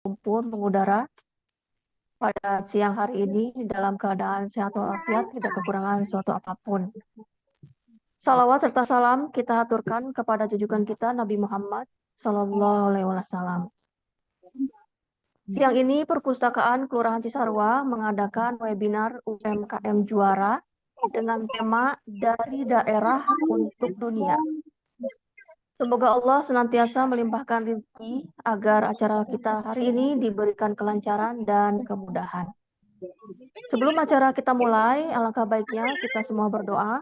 kumpul mengudara pada siang hari ini dalam keadaan sehat walafiat, tidak kekurangan suatu apapun. Salawat serta salam kita aturkan kepada junjungan kita Nabi Muhammad Sallallahu Alaihi Wasallam. Siang ini Perpustakaan Kelurahan Cisarua mengadakan webinar UMKM Juara dengan tema Dari Daerah untuk Dunia. Semoga Allah senantiasa melimpahkan rezeki agar acara kita hari ini diberikan kelancaran dan kemudahan. Sebelum acara kita mulai, alangkah baiknya kita semua berdoa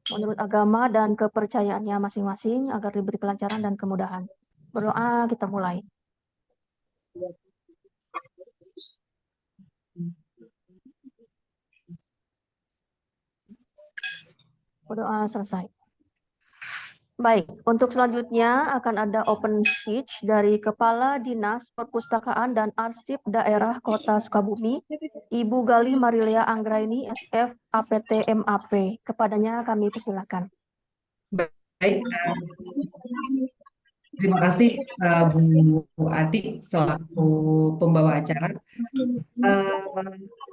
menurut agama dan kepercayaannya masing-masing agar diberi kelancaran dan kemudahan. Berdoa, kita mulai. Berdoa selesai. Baik, untuk selanjutnya akan ada open speech dari Kepala Dinas Perpustakaan dan Arsip Daerah Kota Sukabumi, Ibu Gali Marilia Anggraini, SF APT MAP. Kepadanya kami persilakan. Baik, terima kasih Bu Ati selaku pembawa acara.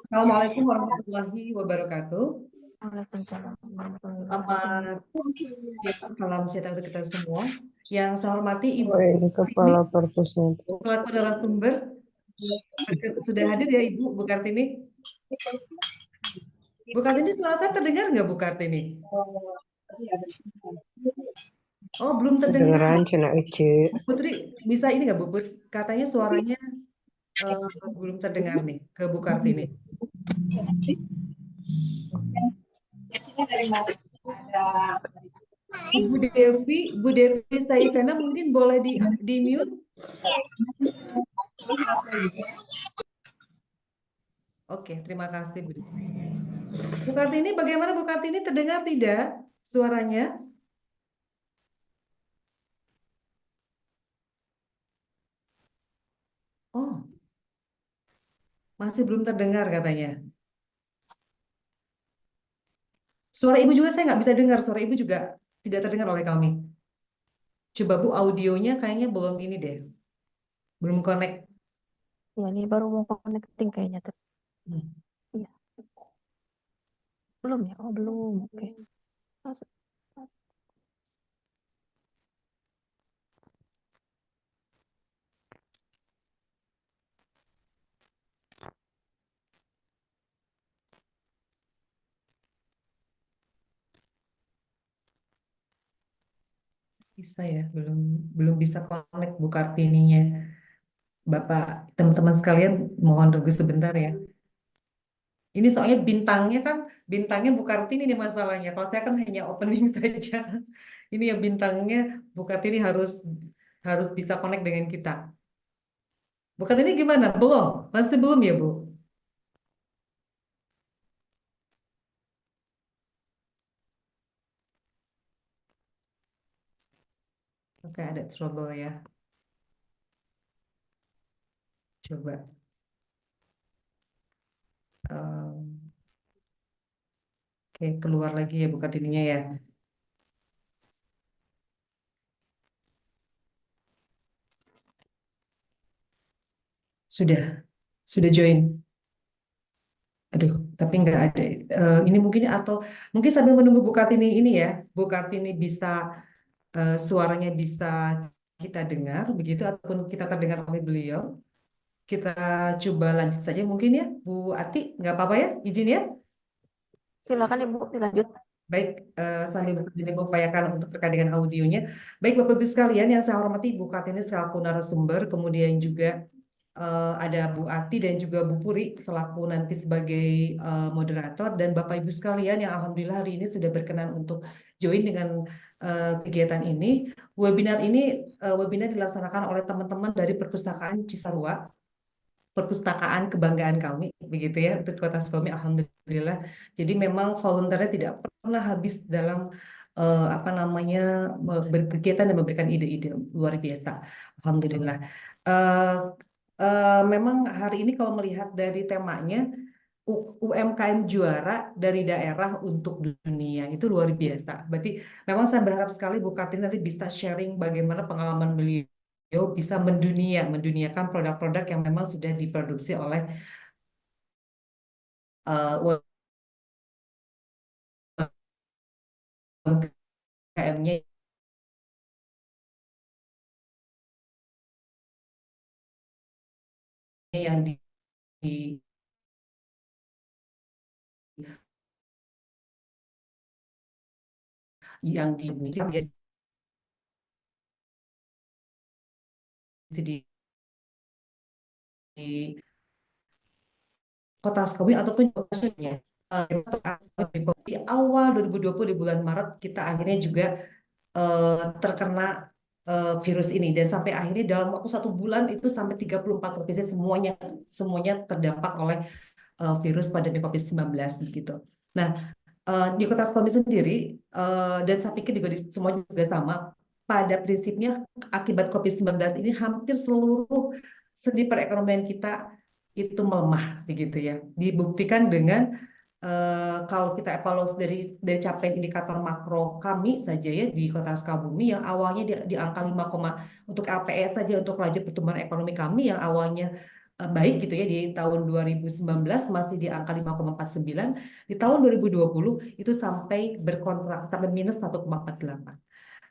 Assalamualaikum warahmatullahi wabarakatuh. Waalaikumsalam warahmatullahi Selamat wabarakatuh. ya, salam sejahtera untuk kita semua. Yang saya hormati Ibu Ini Kepala Perpusnaker. selaku narasumber. Sudah hadir ya Ibu Bu Kartini? Bu Kartini suara saya terdengar nggak Bu Kartini? Oh, belum terdengar. Kedengeran Cina Ece. Bu Putri bisa ini nggak Bu Put? Katanya suaranya belum terdengar nih ke Bu Kartini. Bu Devi Saifena mungkin boleh di mute. Oke, terima kasih Bu Devi. Bu Kartini, bagaimana Bu Kartini, terdengar tidak suaranya? Oh, masih belum terdengar katanya. Suara Ibu juga saya nggak bisa dengar, suara Ibu juga tidak terdengar oleh kami. Coba Bu, audionya kayaknya belum ini deh, belum connect. Ya, ini baru mau connecting kayaknya. Iya. Belum ya? Oh, belum. Oke. Bisa ya, belum bisa connect Bu Kartininya. Bapak, teman-teman sekalian, mohon tunggu sebentar ya. Ini soalnya bintangnya Bu Kartini nih masalahnya. Kalau saya kan hanya opening saja. Ini ya bintangnya Bu Kartini harus bisa connect dengan kita. Bu Kartini gimana? Belum? Masih belum ya Bu? Oke, ada trouble ya. Coba. Oke, keluar lagi ya Bu Kartininya ya. Sudah join. Aduh, tapi nggak ada. Ini mungkin sambil menunggu Bu Kartini ini ya, Bu Kartini bisa suaranya bisa kita dengar begitu ataupun kita terdengar oleh beliau. Kita coba lanjut saja mungkin ya, Bu Ati, nggak apa-apa ya, izin ya. Silakan Ibu dilanjut. Baik, sambil Bu Kartini mengupayakan untuk terkait dengan audionya. Baik, Bapak Ibu sekalian yang saya hormati, Bu Kartini selaku narasumber, kemudian juga ada Bu Ati dan juga Bu Puri selaku nanti sebagai moderator, dan Bapak Ibu sekalian yang alhamdulillah hari ini sudah berkenan untuk join dengan kegiatan ini. Webinar dilaksanakan oleh teman-teman dari Perpustakaan Cisarua, perpustakaan kebanggaan kami, begitu ya, untuk Kota Sukabumi, alhamdulillah. Jadi memang volunteernya tidak pernah habis dalam apa namanya berkegiatan dan memberikan ide-ide luar biasa, alhamdulillah. Eh, Memang hari ini kalau melihat dari temanya UMKM juara dari daerah untuk dunia, itu luar biasa. Berarti memang saya berharap sekali Bu Kartini nanti bisa sharing bagaimana pengalaman beliau bisa menduniakan produk-produk yang memang sudah diproduksi oleh UMKM-nya yang di- yang di di kota Sukabumi ataupun Jawa di awal 2020 di bulan Maret kita akhirnya juga terkena virus ini dan sampai akhirnya dalam waktu 1 bulan itu sampai 34 provinsi semuanya semuanya terdampak oleh virus pandemi COVID-19 gitu. Nah, di Kota Sukabumi sendiri dan saya pikir juga di semua juga sama pada prinsipnya akibat COVID-19 ini hampir seluruh sendi perekonomian kita itu melemah begitu ya. Dibuktikan dengan kalau kita evaluasi dari capaian indikator makro kami saja ya di Kota Sukabumi yang awalnya di angka 5, untuk LPE saja untuk laju pertumbuhan ekonomi kami yang awalnya baik gitu ya di tahun 2019 masih di angka 5,49, di tahun 2020 itu sampai berkontraksi sampai minus 1,48.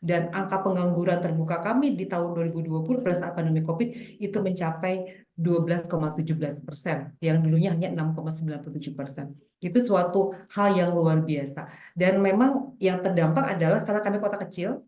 Dan angka pengangguran terbuka kami di tahun 2020 pada saat pandemi COVID itu mencapai 12,17%, yang dulunya hanya 6,97%. Itu suatu hal yang luar biasa. Dan memang yang terdampak adalah karena kami kota kecil,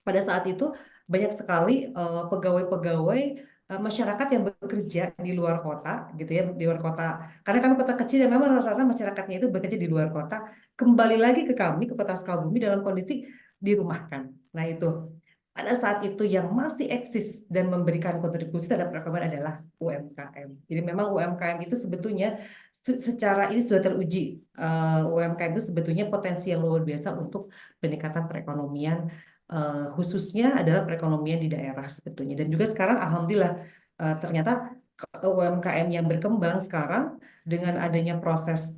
pada saat itu banyak sekali pegawai-pegawai masyarakat yang bekerja di luar kota gitu ya, di luar kota, karena kami kota kecil dan memang rata-rata masyarakatnya itu bekerja di luar kota, kembali lagi ke kami ke kota Sukabumi dalam kondisi dirumahkan. Nah itu pada saat itu yang masih eksis dan memberikan kontribusi terhadap perekonomian adalah UMKM. Jadi memang UMKM itu sebetulnya secara ini sudah teruji, UMKM itu sebetulnya potensi yang luar biasa untuk peningkatan perekonomian, khususnya adalah perekonomian di daerah sebetulnya. Dan juga sekarang alhamdulillah ternyata UMKM yang berkembang sekarang dengan adanya proses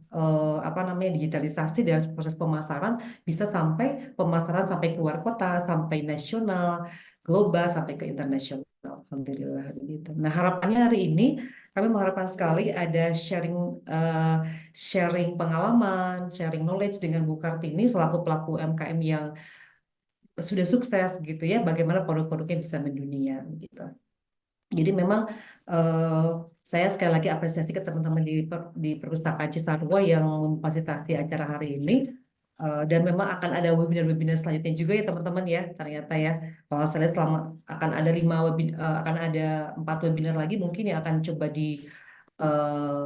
apa namanya digitalisasi dan proses pemasaran bisa sampai pemasaran sampai keluar kota, sampai nasional, global, sampai ke internasional. Alhamdulillah begitu. Nah, harapannya hari ini kami mengharapkan sekali ada sharing pengalaman, sharing knowledge dengan Bu Kartini selaku pelaku UMKM yang sudah sukses gitu ya, bagaimana produk-produknya bisa mendunia gitu. Jadi memang eh, saya sekali lagi apresiasi ke teman-teman di Perpustakaan Cisarua yang memfasilitasi acara hari ini. Dan memang akan ada webinar-webinar selanjutnya juga ya teman-teman ya, ternyata ya. Kalau saya lihat selama akan ada 5 webinar, akan ada 4 webinar lagi mungkin yang akan coba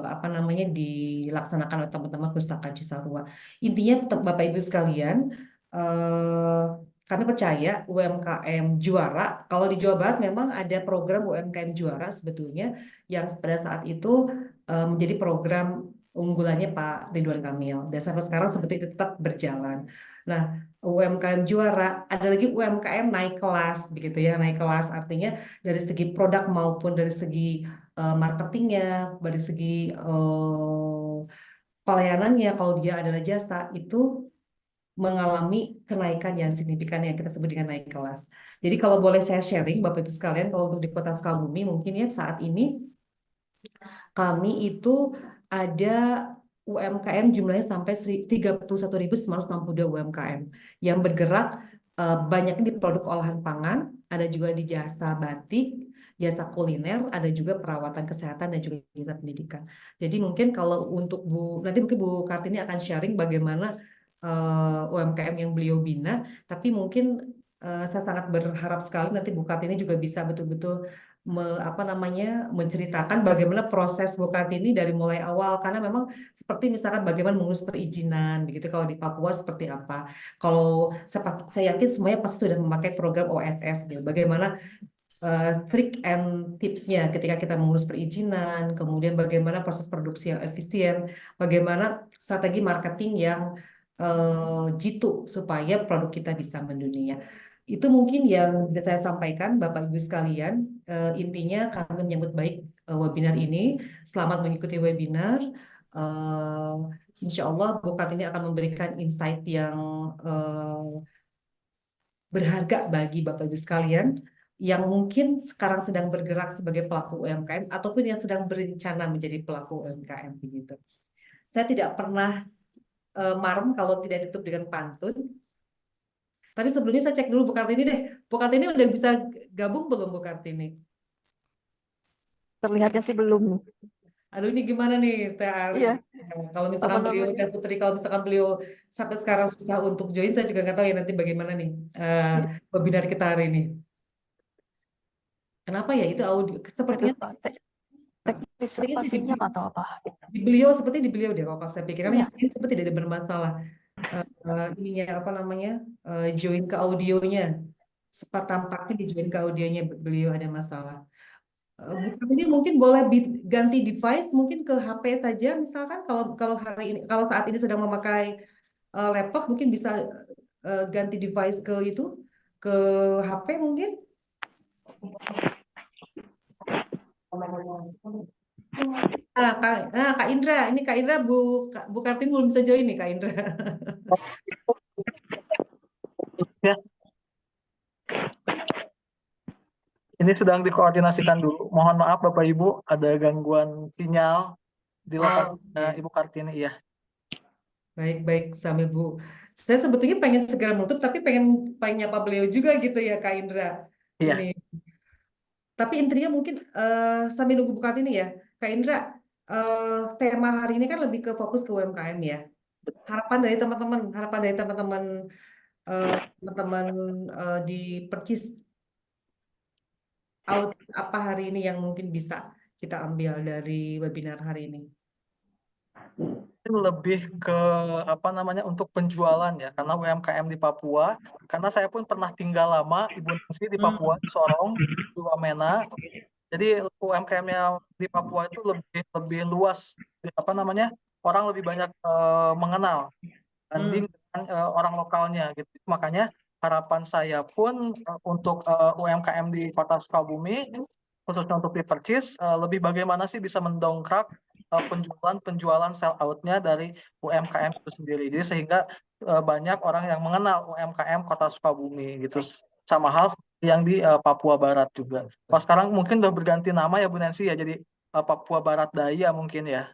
apa namanya dilaksanakan oleh teman-teman Perpustakaan Cisarua. Intinya Bapak Ibu sekalian, eh, kami percaya UMKM juara. Kalau di Jawa Barat memang ada program UMKM juara sebetulnya yang pada saat itu menjadi program unggulannya Pak Ridwan Kamil. Dan sampai sekarang seperti itu tetap berjalan. Nah, UMKM juara, ada lagi UMKM naik kelas, begitu ya, naik kelas artinya dari segi produk maupun dari segi marketingnya, dari segi pelayanannya, kalau dia adalah jasa itu mengalami kenaikan yang signifikan yang kita sebut dengan naik kelas. Jadi kalau boleh saya sharing, Bapak Ibu sekalian, kalau untuk di Kota Sukabumi mungkin ya saat ini kami itu ada UMKM jumlahnya sampai 31.962 UMKM yang bergerak banyaknya di produk olahan pangan, ada juga di jasa batik, jasa kuliner, ada juga perawatan kesehatan dan juga jasa pendidikan. Jadi mungkin kalau untuk nanti mungkin Bu Kartini akan sharing bagaimana UMKM yang beliau bina, tapi mungkin saya sangat berharap sekali nanti Bu Kartini juga bisa betul-betul apa namanya menceritakan bagaimana proses Bu Kartini dari mulai awal, karena memang seperti misalkan bagaimana mengurus perizinan begitu kalau di Papua seperti apa. Kalau saya yakin semuanya pasti sudah memakai program OSS gitu. Bagaimana trik and tipsnya ketika kita mengurus perizinan, kemudian bagaimana proses produksi yang efisien, bagaimana strategi marketing yang jitu supaya produk kita bisa mendunia. Itu mungkin yang bisa saya sampaikan, Bapak Ibu sekalian. Intinya kami menyambut baik webinar ini. Selamat mengikuti webinar. Eh, Insya Allah Bu Kartini akan memberikan insight yang berharga bagi Bapak Ibu sekalian. yang mungkin sekarang sedang bergerak sebagai pelaku UMKM ataupun yang sedang berencana menjadi pelaku UMKM begitu. Saya tidak pernah marem kalau tidak ditutup dengan pantun. Tapi sebelumnya saya cek dulu Bu Kartini deh. Bu Kartini udah bisa gabung belum Bu Kartini? Terlihatnya sih belum nih. Aduh ini gimana nih Teh Ari? Iya, Kalau apa misalkan beliau namanya? Teh Putri, kalau misalkan beliau sampai sekarang susah untuk join, saya juga nggak tahu ya nanti bagaimana nih eh, Iya, webinar kita hari ini. Kenapa ya itu audio? itu Sepertinya, teknis sepertinya apa di, sinyal atau apa? di beliau seperti di beliau deh kalau pas saya pikir. Karena Iya, yang ini seperti tidak ada bermasalah. Ininya apa namanya join ke audionya. Sempat tampaknya di join ke audionya beliau ada masalah. Bukan ini mungkin boleh ganti device mungkin ke HP saja misalkan kalau kalau hari ini kalau saat ini sedang memakai laptop mungkin bisa ganti device ke itu ke HP mungkin. Kak Indra, ini Kak Indra Bu Kartin belum bisa join nih Kak Indra. Ya, ini sedang dikoordinasikan dulu. Mohon maaf Bapak Ibu, ada gangguan sinyal di lokasi Oke. Ibu Kartini ya. Baik-baik sambil Bu. Saya sebetulnya pengen segera menutup tapi pengen pengen nyapa beliau juga gitu ya Kak Indra. Ini. Iya, Tapi intinya mungkin sambil nunggu Bu Kartini ya, Kak Indra, tema hari ini kan lebih ke fokus ke UMKM ya. Harapan dari teman-teman eh, teman-teman di Percis out apa hari ini yang mungkin bisa kita ambil dari webinar hari ini. ini lebih ke apa namanya untuk penjualan ya, karena UMKM di Papua. Karena saya pun pernah tinggal lama Ibu Nancy di Papua, di Sorong, di Wamena. Jadi UMKM-nya di Papua itu lebih lebih luas, apa namanya orang lebih banyak mengenal Hmm. banding dengan orang lokalnya gitu. Makanya harapan saya pun untuk UMKM di Kota Sukabumi, khususnya untuk di Percis, lebih bagaimana sih bisa mendongkrak penjualan sell out-nya dari UMKM itu sendiri. Jadi sehingga banyak orang yang mengenal UMKM Kota Sukabumi gitu. Sama hal seperti yang di Papua Barat juga. Pas sekarang mungkin udah berganti nama ya Bu Nancy ya, jadi Papua Barat Daya mungkin ya.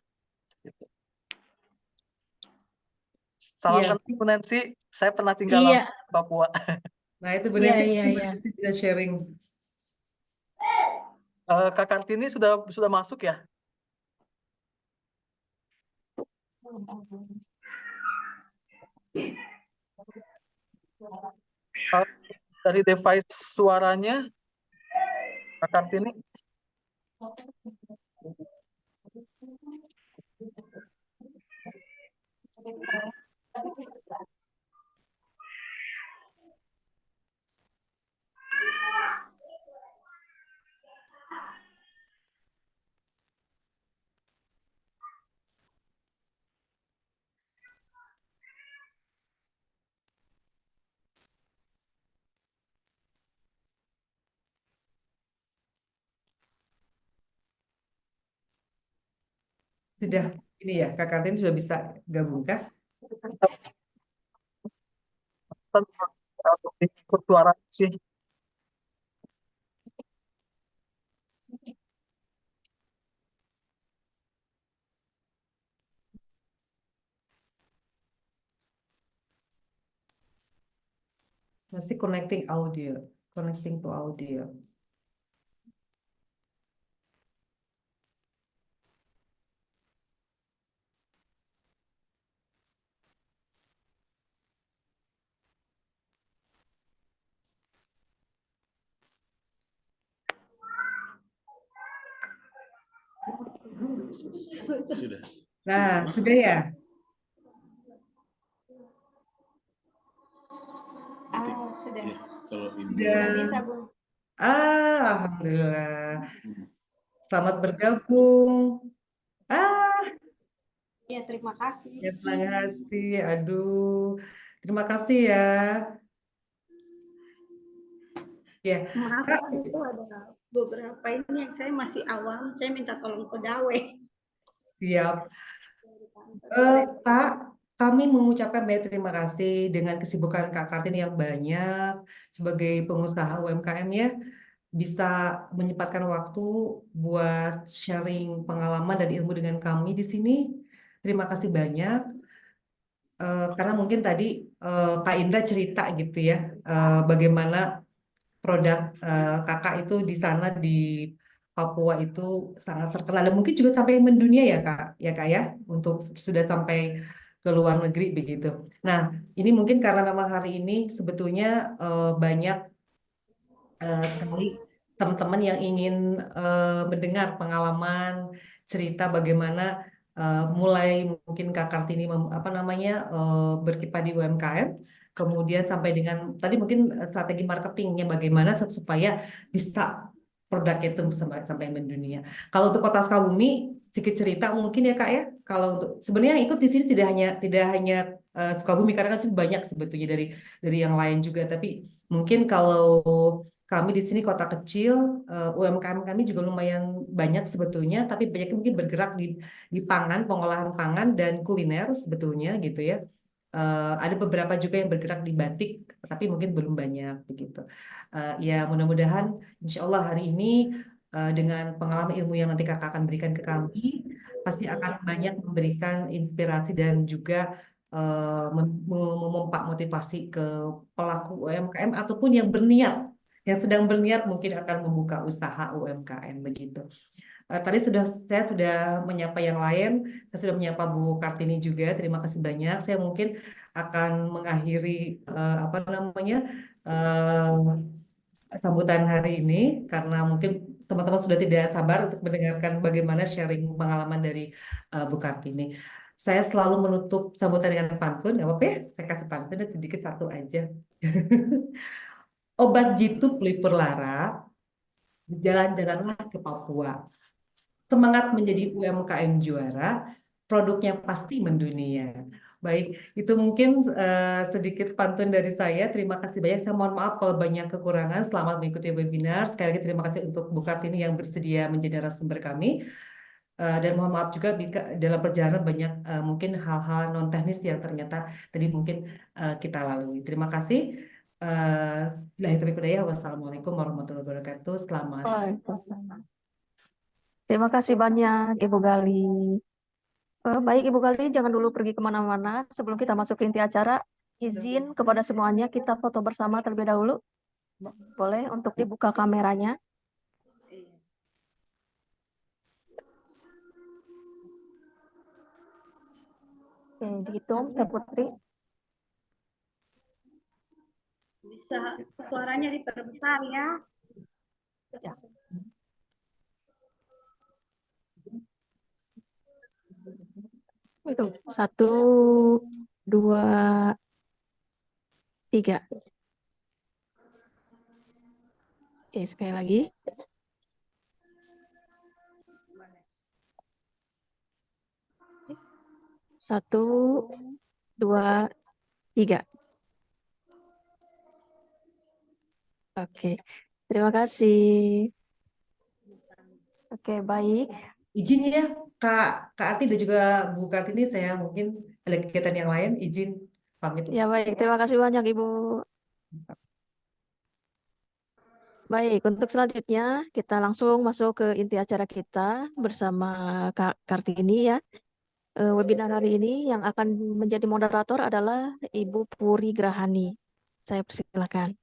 Gitu. Salam Iya. kenal Bu Nancy, saya pernah tinggal lama Iya, di Papua. Nah itu Bu iya, Nancy, iya, mungkin Bu iya. Nancy bisa sharing. Kak Kartini sudah masuk ya? Uh, dari device suaranya, Kak Kartini. Sudah ini ya, Kak Kartini sudah bisa gabung kah? Ikut suara sih. Masih connecting audio, connecting to audio. Sudah. Nah, sudah ya? Sudah. Ya, kalau Ibu Sudah. Bisa, Bu. Alhamdulillah. Selamat bergabung. Ya, terima kasih. Ya, senang hati. Aduh, terima kasih ya. Ya, Maaf, Kak, itu ada beberapa ini yang saya masih awam. Saya minta tolong pegawai. siap. Pak, kami mengucapkan banyak terima kasih dengan kesibukan Kak Kartini yang banyak sebagai pengusaha UMKM ya. bisa menyempatkan waktu buat sharing pengalaman dan ilmu dengan kami di sini. Terima kasih banyak. Karena mungkin tadi Kak Indra cerita gitu ya, bagaimana produk kakak itu di sana di Papua itu sangat terkenal dan mungkin juga sampai mendunia ya kak ya, untuk sudah sampai ke luar negeri begitu. Nah, ini mungkin karena memang hari ini sebetulnya banyak sekali teman-teman yang ingin mendengar pengalaman cerita bagaimana mulai mungkin Kak Kartini apa namanya berkiprah di UMKM, kemudian sampai dengan tadi mungkin strategi marketingnya bagaimana supaya bisa produk itu sampai mendunia. Kalau untuk Kota Sukabumi sedikit cerita mungkin ya Kak ya. Kalau untuk sebenarnya ikut di sini tidak hanya Sukabumi karena kan sih banyak sebetulnya dari yang lain juga, tapi mungkin kalau kami di sini kota kecil, UMKM kami juga lumayan banyak sebetulnya, tapi banyak mungkin bergerak di pangan, pengolahan pangan dan kuliner sebetulnya gitu ya. Ada beberapa juga yang bergerak di batik, tapi mungkin belum banyak begitu. Ya mudah-mudahan, insya Allah hari ini dengan pengalaman ilmu yang nanti kakak akan berikan ke kami, pasti akan banyak memberikan inspirasi dan juga memompak motivasi ke pelaku UMKM ataupun yang sedang berniat mungkin akan membuka usaha UMKM begitu. Tadi saya sudah menyapa yang lain, saya sudah menyapa Bu Kartini juga. Terima kasih banyak. Saya mungkin akan mengakhiri apa namanya sambutan hari ini karena mungkin teman-teman sudah tidak sabar untuk mendengarkan bagaimana sharing pengalaman dari Bu Kartini. Saya selalu menutup sambutan dengan pantun, nggak apa-apa ya? Saya kasih pantun dan sedikit satu aja. Obat jitu pelipur lara, jalan-jalanlah ke Papua. Semangat menjadi UMKM juara, produknya pasti mendunia. Baik, itu mungkin sedikit pantun dari saya. Terima kasih banyak. Saya mohon maaf kalau banyak kekurangan. Selamat mengikuti webinar. Sekali lagi terima kasih untuk Bu Kartini yang bersedia menjadi narasumber kami. Dan mohon maaf juga dalam perjalanan banyak mungkin hal-hal non teknis yang ternyata tadi mungkin kita lalui. Terima kasih. Wassalamualaikum warahmatullahi wabarakatuh. Selamat. Waalaikumsalam. Terima kasih banyak, Ibu Gali. Baik, Ibu Gali, jangan dulu pergi kemana-mana. Sebelum kita masuk ke inti acara, izin kepada semuanya kita foto bersama terlebih dahulu. Boleh untuk dibuka kameranya. Oke, dihitung, Teh Putri. Bisa suaranya diperbesar ya. Ya. Itu 1, 2, 3. Oke, sekali lagi. 1, 2, 3. Oke, terima kasih. Oke, baik. Izin ya, Kak Ati dan juga Bu Kartini, saya mungkin ada kegiatan yang lain, izin pamit. Ya, baik. Terima kasih banyak, Ibu. Baik, untuk selanjutnya kita langsung masuk ke inti acara kita bersama Kak Kartini ya. Webinar hari ini yang akan menjadi moderator adalah Ibu Puri Grahani. Saya persilakan.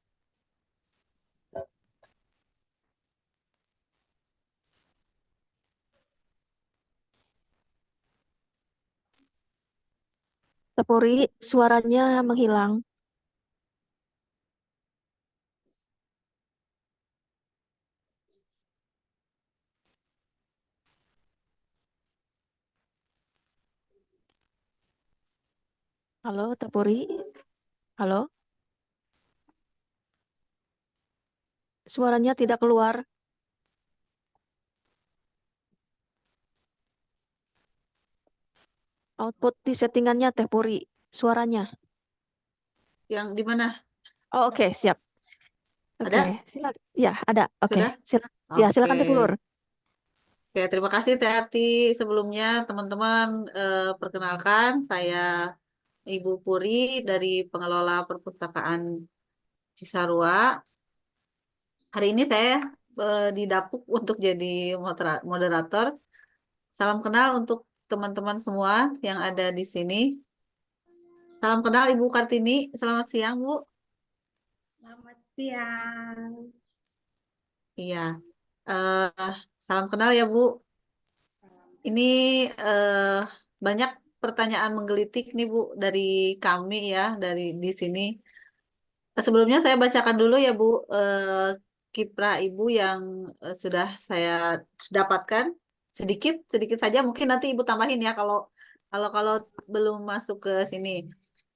Teh Puri, suaranya menghilang. Halo, Teh Puri. Halo. Suaranya tidak keluar. Output di settingannya Teh Puri. Suaranya. Yang di mana? Oh, oke, siap. Oke, Ada? silakan. Ya, ada. Oke, Sudah? Ya, silakan Teh Oke. Pur. Oke, terima kasih Teh Ati. Sebelumnya teman-teman perkenalkan saya Ibu Puri dari Pengelola Perpustakaan Cisarua. Hari ini saya didapuk untuk jadi moderator. Salam kenal untuk teman-teman semua yang ada di sini. Salam kenal Ibu Kartini. Selamat siang, Bu. Selamat siang. Iya. Salam kenal ya, Bu. Ini banyak pertanyaan menggelitik nih, Bu, dari kami ya, dari di sini. Sebelumnya saya bacakan dulu ya, Bu, kiprah Ibu yang sudah saya dapatkan. Sedikit saja. Mungkin nanti Ibu tambahin ya kalau belum masuk ke sini.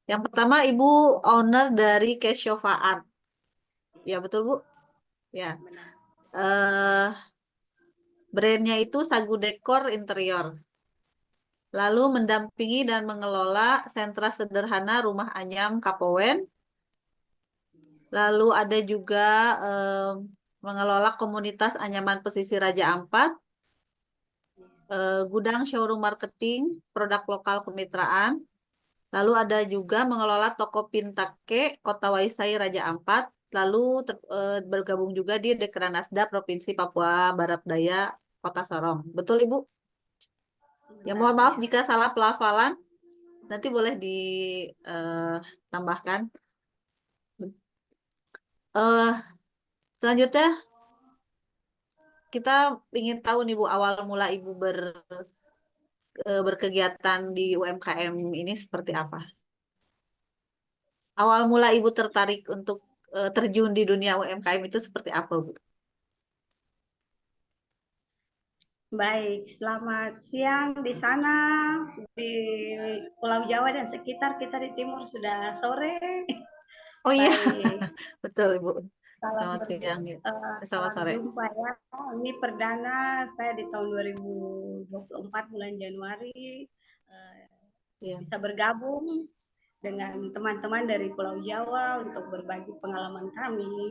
Yang pertama, Ibu owner dari Cassiofa Art. Ya, betul, Bu? Ya. Benar. eh Brandnya itu Sagu Dekor Interior. Lalu mendampingi dan mengelola sentra sederhana Rumah Anyam Kapowen. Lalu ada juga mengelola komunitas anyaman pesisir Raja Ampat, gudang showroom marketing, produk lokal kemitraan. Lalu ada juga mengelola toko Pintake, Kota Waisai Raja Ampat. Lalu bergabung juga di Dekranasda Provinsi Papua Barat Daya, Kota Sorong. Betul, Ibu? Ya, mohon maaf Benar, jika salah pelafalan. Nanti boleh ditambahkan. Selanjutnya kita ingin tahu nih Bu, awal mula Ibu berkegiatan di UMKM ini seperti apa? Awal mula Ibu tertarik untuk terjun di dunia UMKM itu seperti apa, Bu? Baik, selamat siang di sana di Pulau Jawa dan sekitar. Kita di timur sudah sore. Oh iya, Baik, betul Ibu. salam Selamat siang, ya. Selamat salam sore. jumpa ya. Ini perdana saya di tahun 2024 bulan Januari Iya. bisa bergabung dengan teman-teman dari Pulau Jawa untuk berbagi pengalaman kami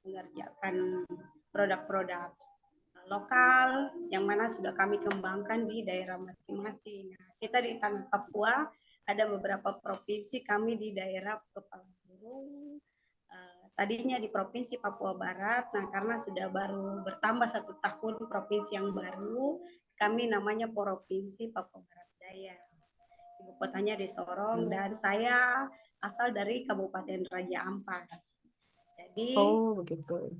mengerjakan produk-produk lokal yang mana sudah kami kembangkan di daerah masing-masing. Nah, kita di tanah Papua ada beberapa provinsi, kami di daerah Kepala Burung, tadinya di Provinsi Papua Barat. Nah, karena sudah baru bertambah 1 tahun provinsi yang baru, kami namanya Provinsi Papua Barat Daya. Ibu kotanya di Sorong dan saya asal dari Kabupaten Raja Ampat. Oh, begitu.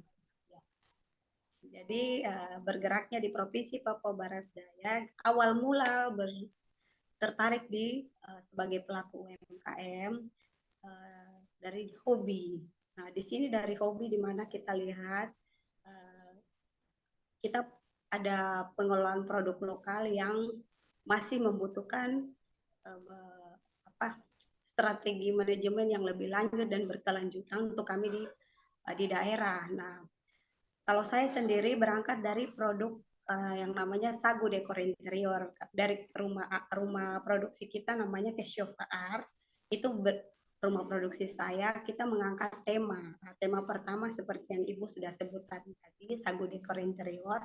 Jadi bergeraknya di Provinsi Papua Barat Daya, awal mula tertarik sebagai pelaku UMKM dari hobi. Nah, di sini dari hobi di mana kita lihat kita ada pengelolaan produk lokal yang masih membutuhkan strategi manajemen yang lebih lanjut dan berkelanjutan untuk kami di daerah. Nah, kalau saya sendiri berangkat dari produk yang namanya Sagu Dekor Interior dari rumah produksi kita namanya Cassiofa Art. Itu rumah produksi saya, kita mengangkat tema. Nah, tema pertama seperti yang Ibu sudah sebutkan tadi, Sagu Dekor Interior.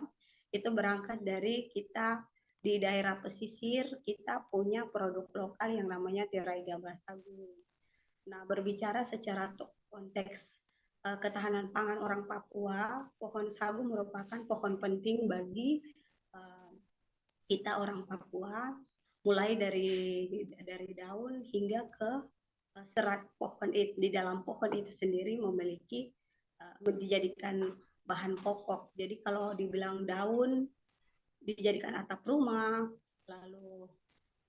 Itu berangkat dari kita di daerah pesisir, kita punya produk lokal yang namanya tirai gabah sagu. Nah, berbicara secara konteks ketahanan pangan orang Papua, pohon sagu merupakan pohon penting bagi kita orang Papua, mulai dari daun hingga ke serat pohon itu. Di dalam pohon itu sendiri memiliki dijadikan bahan pokok. Jadi kalau dibilang daun dijadikan atap rumah, lalu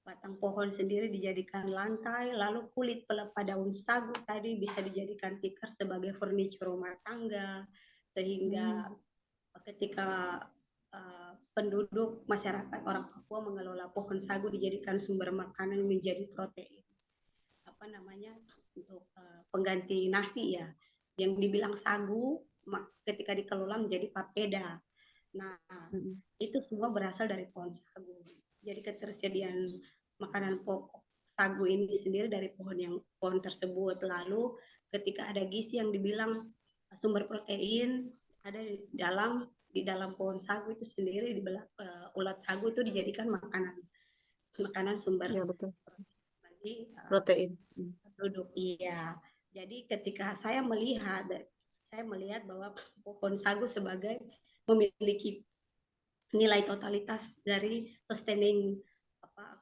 batang pohon sendiri dijadikan lantai, lalu kulit pelepah daun sagu tadi bisa dijadikan tikar sebagai furniture rumah tangga, sehingga ketika penduduk masyarakat orang Papua mengelola pohon sagu dijadikan sumber makanan menjadi protein. Apa namanya untuk pengganti nasi ya, yang dibilang sagu ketika dikelola menjadi papeda. Nah, itu semua berasal dari pohon sagu. Jadi ketersediaan makanan pokok sagu ini sendiri dari pohon tersebut. Lalu ketika ada gizi yang dibilang sumber protein ada di dalam pohon sagu itu sendiri, ulat sagu itu dijadikan makanan sumber Ya, betul. bagi Protein. penduduk. Iya. Jadi ketika saya melihat bahwa pohon sagu sebagai memiliki nilai totalitas dari sustaining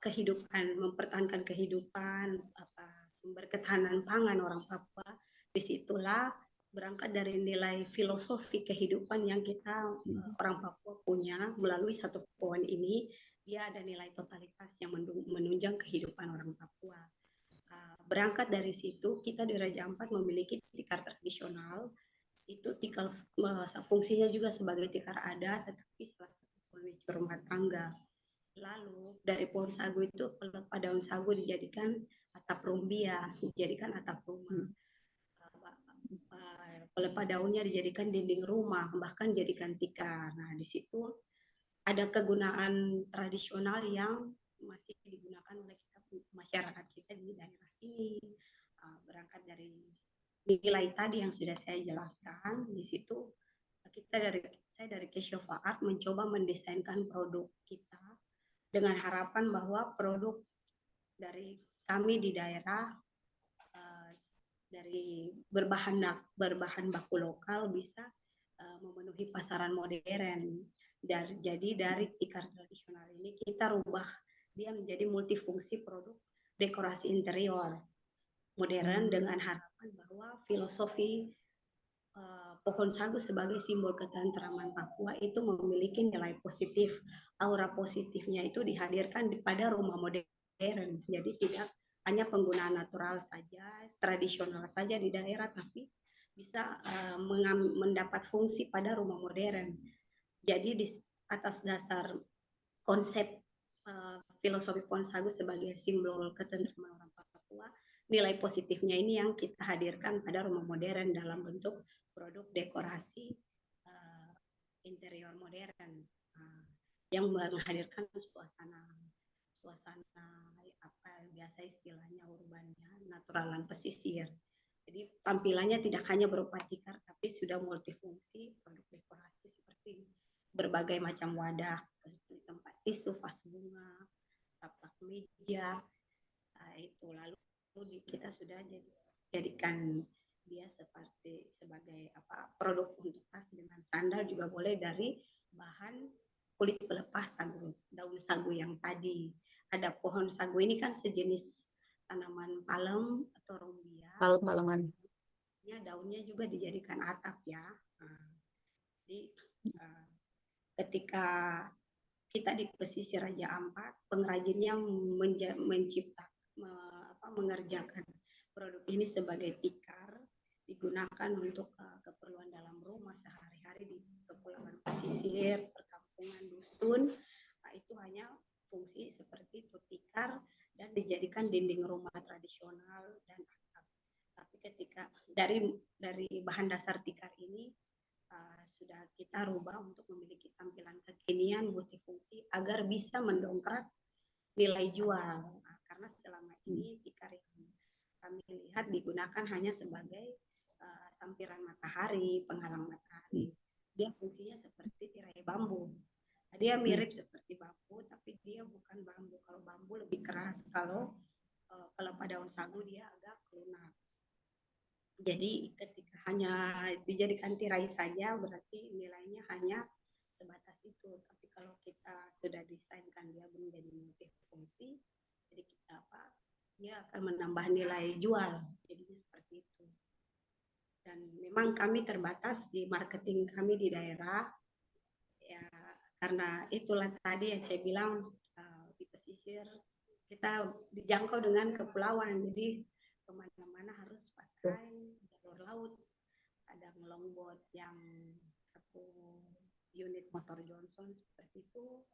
kehidupan, mempertahankan kehidupan, sumber ketahanan pangan orang Papua. Disitulah berangkat dari nilai filosofi kehidupan yang kita orang Papua punya melalui satu pohon ini. Dia ada nilai totalitas yang menunjang kehidupan orang Papua. Berangkat dari situ, kita di Raja Ampat memiliki tikar tradisional. Itu tikar fungsinya juga sebagai tikar adat, tetapi salah satu furniture rumah tangga. Lalu dari pohon sagu itu pelepah daun sagu dijadikan atap rumbia, dijadikan atap rumah. Pelepah daunnya dijadikan dinding rumah, bahkan jadikan tikar. Nah, di situ ada kegunaan tradisional yang masih digunakan oleh kita masyarakat kita di daerah sini. Berangkat dari nilai tadi yang sudah saya jelaskan, di situ saya dari Keshofa Art mencoba mendesainkan produk kita dengan harapan bahwa produk dari kami di daerah dari berbahan baku lokal bisa memenuhi pasaran modern. Jadi dari tikar tradisional ini kita rubah dia menjadi multifungsi produk dekorasi interior modern dengan harapan bahwa filosofi pohon sagu sebagai simbol ketentraman Papua itu memiliki nilai positif. Aura positifnya itu dihadirkan pada rumah modern. Jadi tidak hanya penggunaan natural saja, tradisional saja di daerah, tapi bisa mendapat fungsi pada rumah modern. Jadi di atas dasar konsep filosofi pohon sagu sebagai simbol ketentraman orang Papua, nilai positifnya ini yang kita hadirkan pada rumah modern dalam bentuk produk dekorasi interior modern yang menghadirkan suasana apa biasa istilahnya urbannya, naturalan pesisir. Jadi tampilannya tidak hanya berupa tikar, tapi sudah multifungsi produk dekorasi seperti berbagai macam wadah, seperti tempat tisu, vas bunga, taplak meja, itu. Lalu kita sudah jadikan dia sebagai produk untuk tas dengan sandal juga boleh dari bahan kulit pelepah sagu, daun sagu yang tadi. Ada pohon sagu ini kan sejenis tanaman palem atau rumbia. Palem-paleman. Daunnya juga dijadikan atap ya. Jadi ketika kita di pesisir Raja Ampat, pengrajinnya mengerjakan produk ini sebagai tikar, digunakan untuk keperluan dalam rumah sehari-hari di kepulauan pesisir, perkampungan, dusun. Itu hanya fungsi seperti itu tikar dan dijadikan dinding rumah tradisional dan atap. Tapi ketika dari bahan dasar tikar ini sudah kita rubah untuk memiliki tampilan kekinian multifungsi agar bisa mendongkrak nilai jual. Karena selama ini tikar yang kami lihat digunakan hanya sebagai sampiran matahari, penghalang matahari. Dia fungsinya seperti tirai bambu. Dia mirip seperti bambu, tapi dia bukan bambu. Kalau bambu lebih keras, kalau pelepah daun sagu dia agak lunak. Jadi ketika hanya dijadikan tirai saja, berarti nilainya hanya sebatas itu. Tapi kalau kita sudah desainkan dia menjadi multifungsi, jadi dia akan menambah nilai jual. Jadi seperti itu. Dan memang kami terbatas di marketing kami di daerah, ya karena itulah tadi yang saya bilang di pesisir kita dijangkau dengan kepulauan, jadi kemana-mana harus pakai jalur laut. Ada longboat yang 1 unit motor Johnson seperti itu,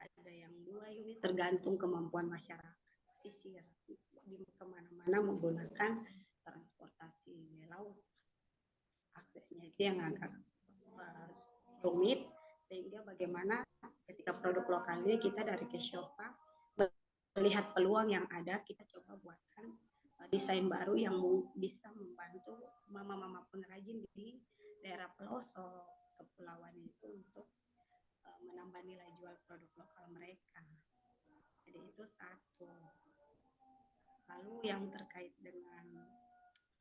ada yang 2 unit tergantung kemampuan masyarakat pesisir di kemana-mana menggunakan transportasi laut. Aksesnya itu yang agak rumit, sehingga bagaimana ketika produk lokal ini kita dari Keshofa melihat peluang yang ada, kita coba buatkan desain baru yang bisa membantu mama-mama pengrajin di daerah pelosok kepulauan itu untuk menambah nilai jual produk lokal mereka. Jadi itu satu. Lalu yang terkait dengan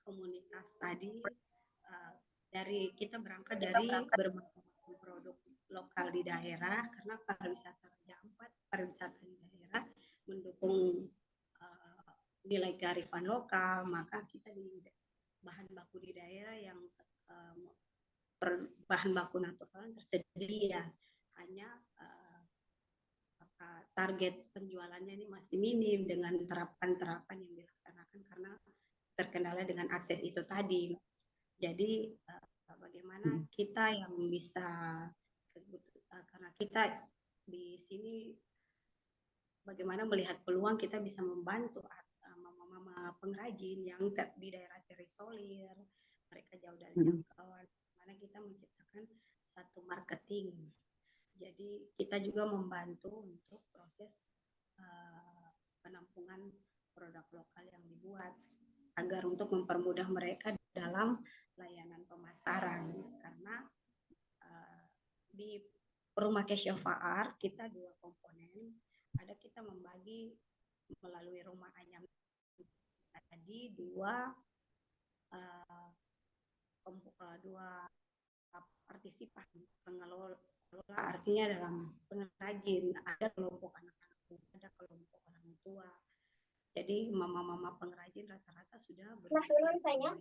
komunitas tadi, kita berangkat dari berbagai produk lokal di daerah, karena pariwisata Raja Ampat, pariwisata di daerah mendukung nilai kearifan lokal, maka kita di bahan baku di daerah yang bahan baku natural tersedia, hanya target penjualannya ini masih minim dengan terapan-terapan yang dilaksanakan karena terkendala dengan akses itu tadi. Jadi bagaimana kita yang bisa, karena kita di sini bagaimana melihat peluang kita bisa membantu mama-mama pengrajin yang di daerah terisolir, mereka jauh dari jangkauan, mana kita menciptakan satu marketing. Jadi kita juga membantu untuk proses penampungan produk lokal yang dibuat agar untuk mempermudah mereka dalam layanan pemasaran, karena di rumah Keshofa Art kita 2 komponen, ada kita membagi melalui rumah Anyam tadi dua partisipan pengelola, artinya dalam pengrajin, ada kelompok anak-anak muda, ada kelompok orang tua. Jadi mama-mama pengrajin rata-rata sudah berusia ya.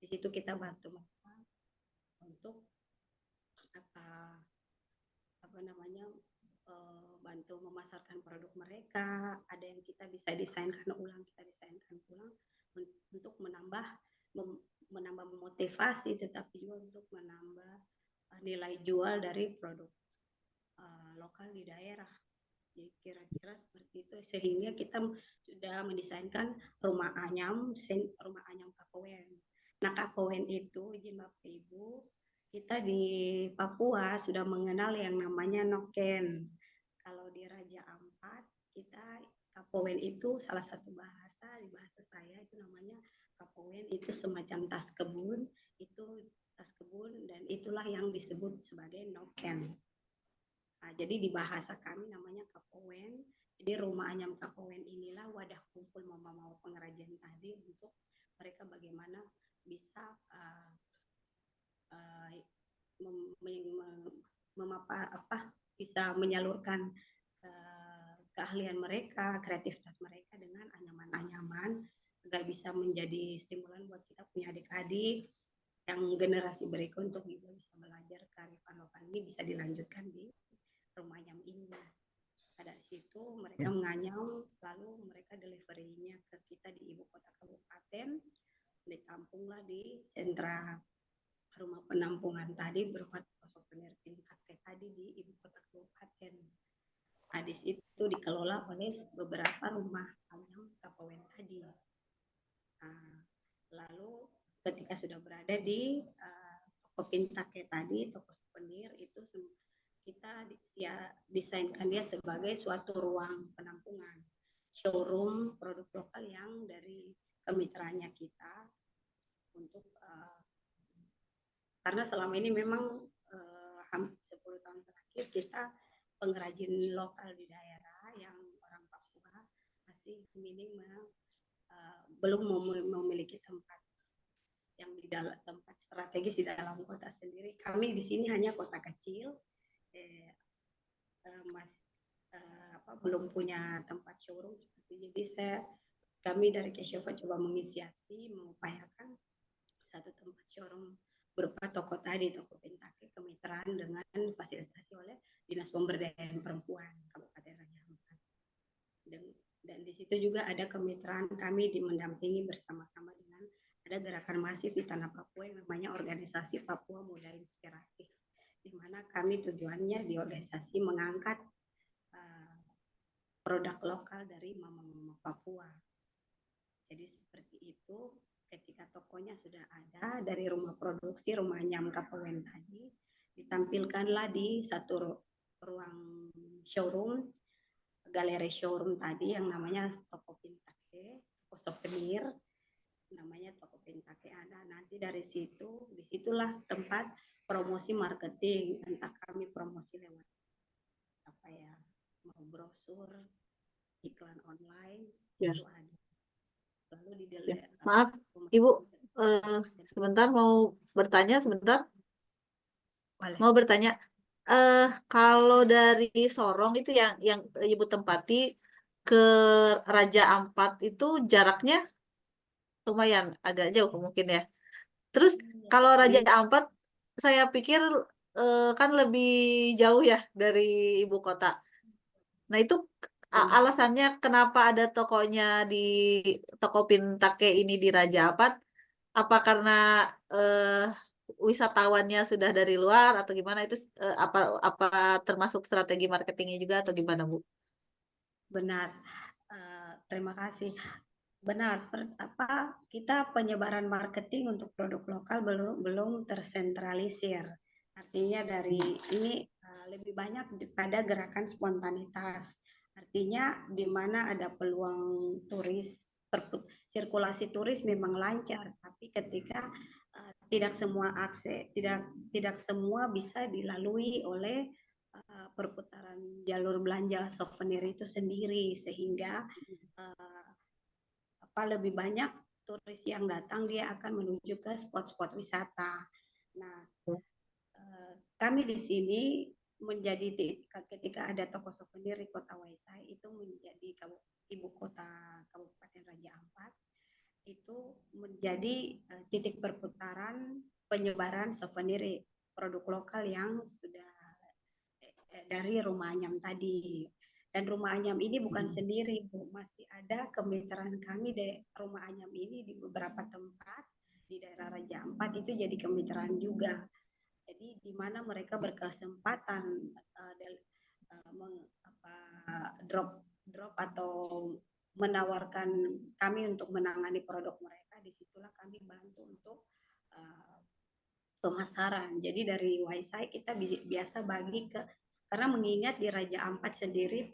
Di situ kita bantu mereka untuk bantu memasarkan produk mereka. Ada yang kita bisa desainkan ulang, untuk menambah memotivasi, tetapi juga untuk menambah nilai jual dari produk lokal di daerah. Jadi kira-kira seperti itu, sehingga kita sudah mendesainkan rumah Anyam Kapowen. Nah, Kapowen itu, izin Bapak Ibu, kita di Papua sudah mengenal yang namanya noken. Kalau di Raja Ampat, kita Kapowen itu salah satu bahasa, di bahasa saya itu namanya Kapowen itu semacam tas kebun, dan itulah yang disebut sebagai noken. Nah, jadi di bahasa kami namanya Kapowen. Jadi rumah Anyam Kapowen inilah wadah kumpul mama-mama pengrajin tadi untuk mereka bagaimana bisa bisa menyalurkan keahlian mereka, kreativitas mereka dengan anyaman-anyaman agar bisa menjadi stimulan buat kita punya adik-adik yang generasi berikut untuk juga bisa belajar kearifan lokal ini bisa dilanjutkan di rumah Anyam ini. Dari situ mereka menganyam, lalu mereka delivery-nya ke kita di ibu kota kabupaten, ditampunglah di sentra rumah penampungan tadi berupa souvenir Pintake tadi di ibu kota kabupaten. Nah, di situ dikelola oleh beberapa rumah Anyam Kapowen tadi. Nah, lalu ketika sudah berada di toko Pintake tadi, toko souvenir itu kita desainkan dia sebagai suatu ruang penampungan, showroom produk lokal yang dari kemitraannya kita untuk karena selama ini memang 10 tahun terakhir kita pengrajin lokal di daerah yang orang Papua masih minim, belum memiliki tempat yang di dalam tempat strategis di dalam kota sendiri. Kami di sini hanya kota kecil, belum punya tempat showroom seperti. Jadi kami dari Keshofa coba menginisiasi, mengupayakan satu tempat showroom berupa toko tadi, toko Pintake kemitraan dengan fasilitasi oleh Dinas Pemberdayaan Perempuan Kabupaten Raja Ampat. Dan di situ juga ada kemitraan kami mendampingi bersama-sama dengan ada gerakan masif di tanah Papua yang namanya Organisasi Papua Muda Inspiratif, di mana kami tujuannya di organisasi mengangkat produk lokal dari mama-mama Papua. Jadi seperti itu, ketika tokonya sudah ada dari rumah produksi rumah Anyam Kapowen tadi, ditampilkanlah di satu ruang showroom, galeri showroom tadi yang namanya toko Pintake, toko souvenir, namanya toko Pintake ada. Nanti dari situ, disitulah tempat promosi marketing, entah kami promosi lewat mau brosur, iklan online, itu ada. Lalu di maaf Ibu, sebentar mau bertanya sebentar. Boleh. mau bertanya, kalau dari Sorong itu yang Ibu tempati ke Raja Ampat itu jaraknya lumayan agak jauh mungkin ya. Terus kalau Raja Di Ampat saya pikir kan lebih jauh ya dari ibu kota. Nah itu benar. alasannya kenapa ada tokonya di toko Pintake ini di Raja Ampat? Apa karena eh, wisatawannya sudah dari luar atau gimana itu apa termasuk strategi marketingnya juga atau gimana Bu? Benar. Terima kasih. Benar. Kita penyebaran marketing untuk produk lokal belum tersentralisir. Artinya dari ini lebih banyak pada gerakan spontanitas. Artinya di mana ada peluang turis, sirkulasi turis memang lancar, tapi ketika tidak semua tidak semua bisa dilalui oleh perputaran jalur belanja souvenir itu sendiri, sehingga lebih banyak turis yang datang dia akan menuju ke spot-spot wisata. Nah, kami di sini menjadi ketika ada toko souvenir di Kota Waisai itu menjadi ibu kota Kabupaten Raja Ampat, itu menjadi titik perputaran penyebaran souvenir produk lokal yang sudah dari Rumah Anyam tadi. Dan Rumah Anyam ini bukan sendiri, Bu. Masih ada kemitraan kami di Rumah Anyam ini di beberapa tempat di daerah Raja Ampat itu jadi kemitraan juga. Jadi di mana mereka berkesempatan drop atau menawarkan kami untuk menangani produk mereka. Disitulah kami bantu untuk pemasaran. Jadi dari Waisai kita biasa bagi karena mengingat di Raja Ampat sendiri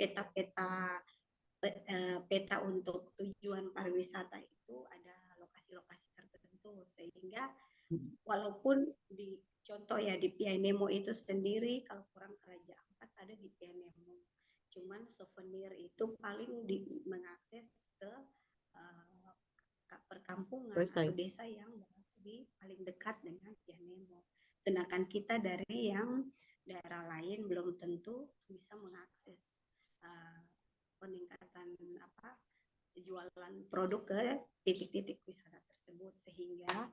peta untuk tujuan pariwisata itu ada lokasi-lokasi tertentu, sehingga walaupun di contoh ya di Pianemo itu sendiri kalau kurang ke Raja Ampat ada di Pianemo, cuman souvenir itu paling mengakses ke perkampungan atau desa yang paling dekat dengan Pianemo. Sedangkan kita dari yang daerah lain belum tentu bisa mengakses peningkatan jualan produk ke titik-titik wisata tersebut, sehingga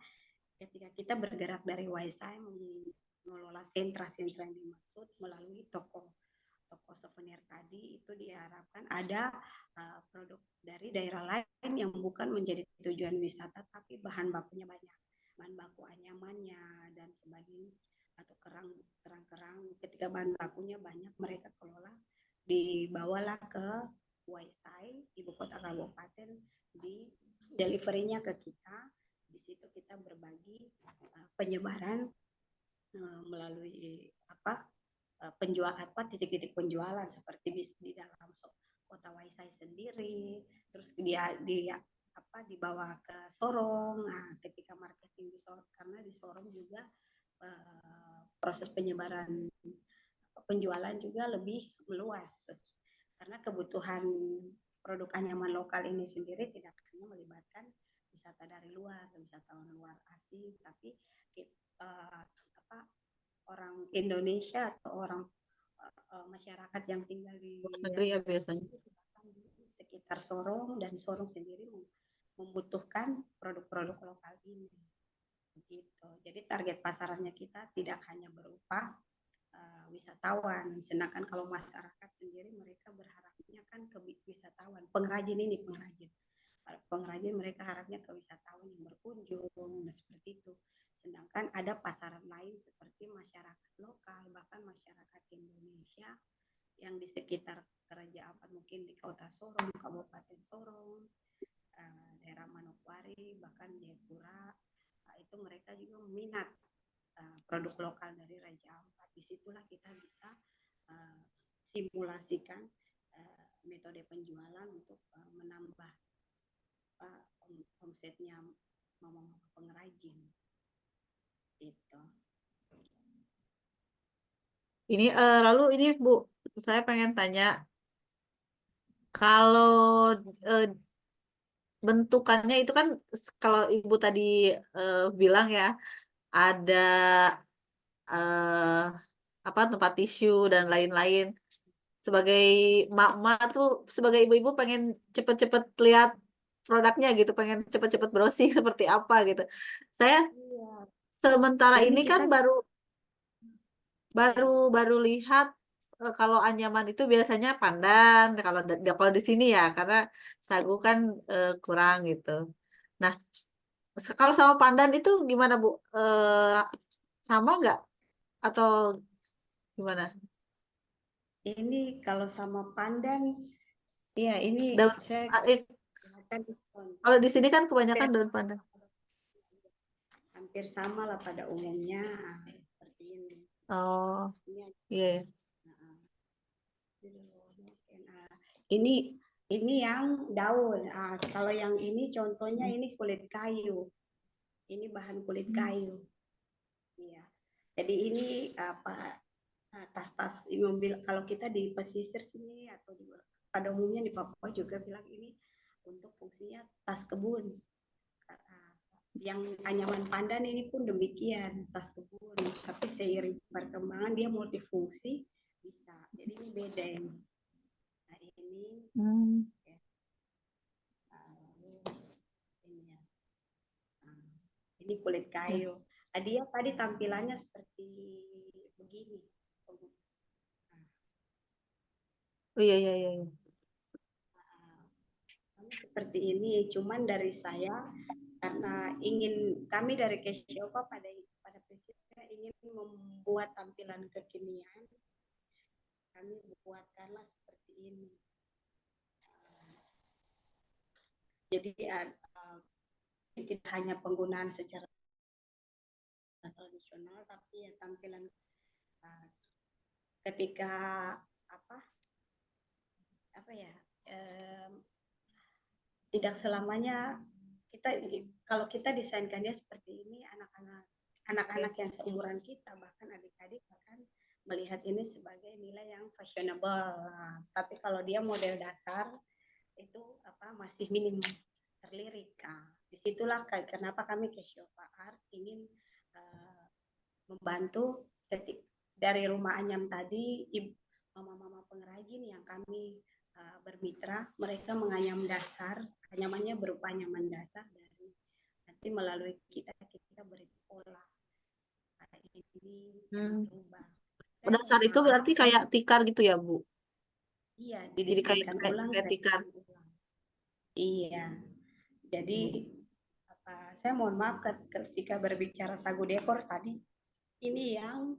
ketika kita bergerak dari Waisai mengelola sentra-sentra yang dimaksud melalui toko souvenir tadi, itu diharapkan ada produk dari daerah lain yang bukan menjadi tujuan wisata tapi bahan bakunya banyak, bahan baku anyamannya dan sebagainya, atau kerang ketika bahan bakunya banyak mereka kelola dibawalah ke Waisai, ibu kota kabupaten, di deliverynya ke kita. Di situ kita berbagi penyebaran melalui titik-titik penjualan seperti di dalam kota Waisai sendiri, terus dia dibawa ke Sorong. Nah, ketika marketing di Sorong, karena di Sorong juga proses penyebaran penjualan juga lebih meluas karena kebutuhan produk anyaman lokal ini sendiri tidak hanya melibatkan wisata dari luar, wisatawan luar asing, tapi orang Indonesia atau orang masyarakat yang tinggal di negeri ya biasanya di sekitar Sorong, dan Sorong sendiri membutuhkan produk-produk lokal ini. Begitu. Jadi target pasarannya kita tidak hanya berupa wisatawan, sedangkan kalau masyarakat sendiri mereka berharapnya kan ke wisatawan, pengrajin mereka harapnya ke wisatawan yang berkunjung, nah seperti itu. Sedangkan ada pasaran lain seperti masyarakat lokal, bahkan masyarakat Indonesia yang di sekitar Kerajaan Ampat, mungkin di Kota Sorong, Kabupaten Sorong, daerah Manokwari, bahkan Jayapura, itu mereka juga meminat produk lokal dari Raja Ampat. Disitulah kita bisa simulasikan metode penjualan untuk menambah omsetnya pengrajin. Itu. ini lalu ini Bu, saya pengen tanya kalau bentukannya itu kan kalau Ibu tadi bilang ya ada eh, apa tempat tisu dan lain-lain. Sebagai emak-emak tuh, sebagai ibu-ibu pengen cepet-cepet lihat produknya gitu, pengen cepet-cepet browsing seperti apa gitu. Saya Iya. sementara Ini ini kan kita baru ya, baru lihat kalau anyaman itu biasanya pandan kalau di sini ya, karena sagu kan kurang gitu. Nah, kalau sama pandan itu gimana Bu? Sama nggak atau gimana? ini kalau sama pandan, ya ini Daun, saya eh, kelihatan diskon. kalau di sini kan kebanyakan Hampir, daun pandan. hampir sama lah pada umumnya seperti ini. Oh, Ini iya. Iya. ini ini yang daun. Kalau yang ini contohnya ini kulit kayu. Ini bahan kulit kayu. Iya. Jadi ini apa tas-tas mobil kalau kita di pesisir sini atau pada umumnya di Papua juga bilang ini untuk fungsinya tas kebun. Yang anyaman pandan ini pun demikian tas kebun, tapi seiring perkembangan dia multifungsi bisa. Jadi ini beda ini. Nah ini ya. Ini ya. Ini kulit kayu. Dia tadi tampilannya seperti begini. Oh iya iya iya. Seperti ini, cuman dari saya karena kami dari Kesiopa pada prinsipnya ingin membuat tampilan kekinian, kami buatkanlah seperti ini. Jadi tidak hanya penggunaan secara tradisional, tapi ya tampilan ketika apa ya tidak selamanya kalau kita desainkannya seperti ini, anak-anak yang seumuran kita bahkan adik-adik bahkan melihat ini sebagai nilai yang fashionable. Tapi kalau dia model dasar itu masih minim terlirik. Disitulah kenapa kami Kesiopa Art ingin membantu dari Rumah Anyam tadi, mama-mama pengrajin yang kami bermitra, mereka menganyam dasar, anyamannya berupa anyaman dasar dari nanti melalui kita beri pola. Ini berubah. Dasar itu berarti kayak tikar gitu ya Bu? Iya, Jadi didesainkan ulang kayak tikar. Iya. Jadi saya mohon maaf ketika berbicara sagu dekor tadi, ini yang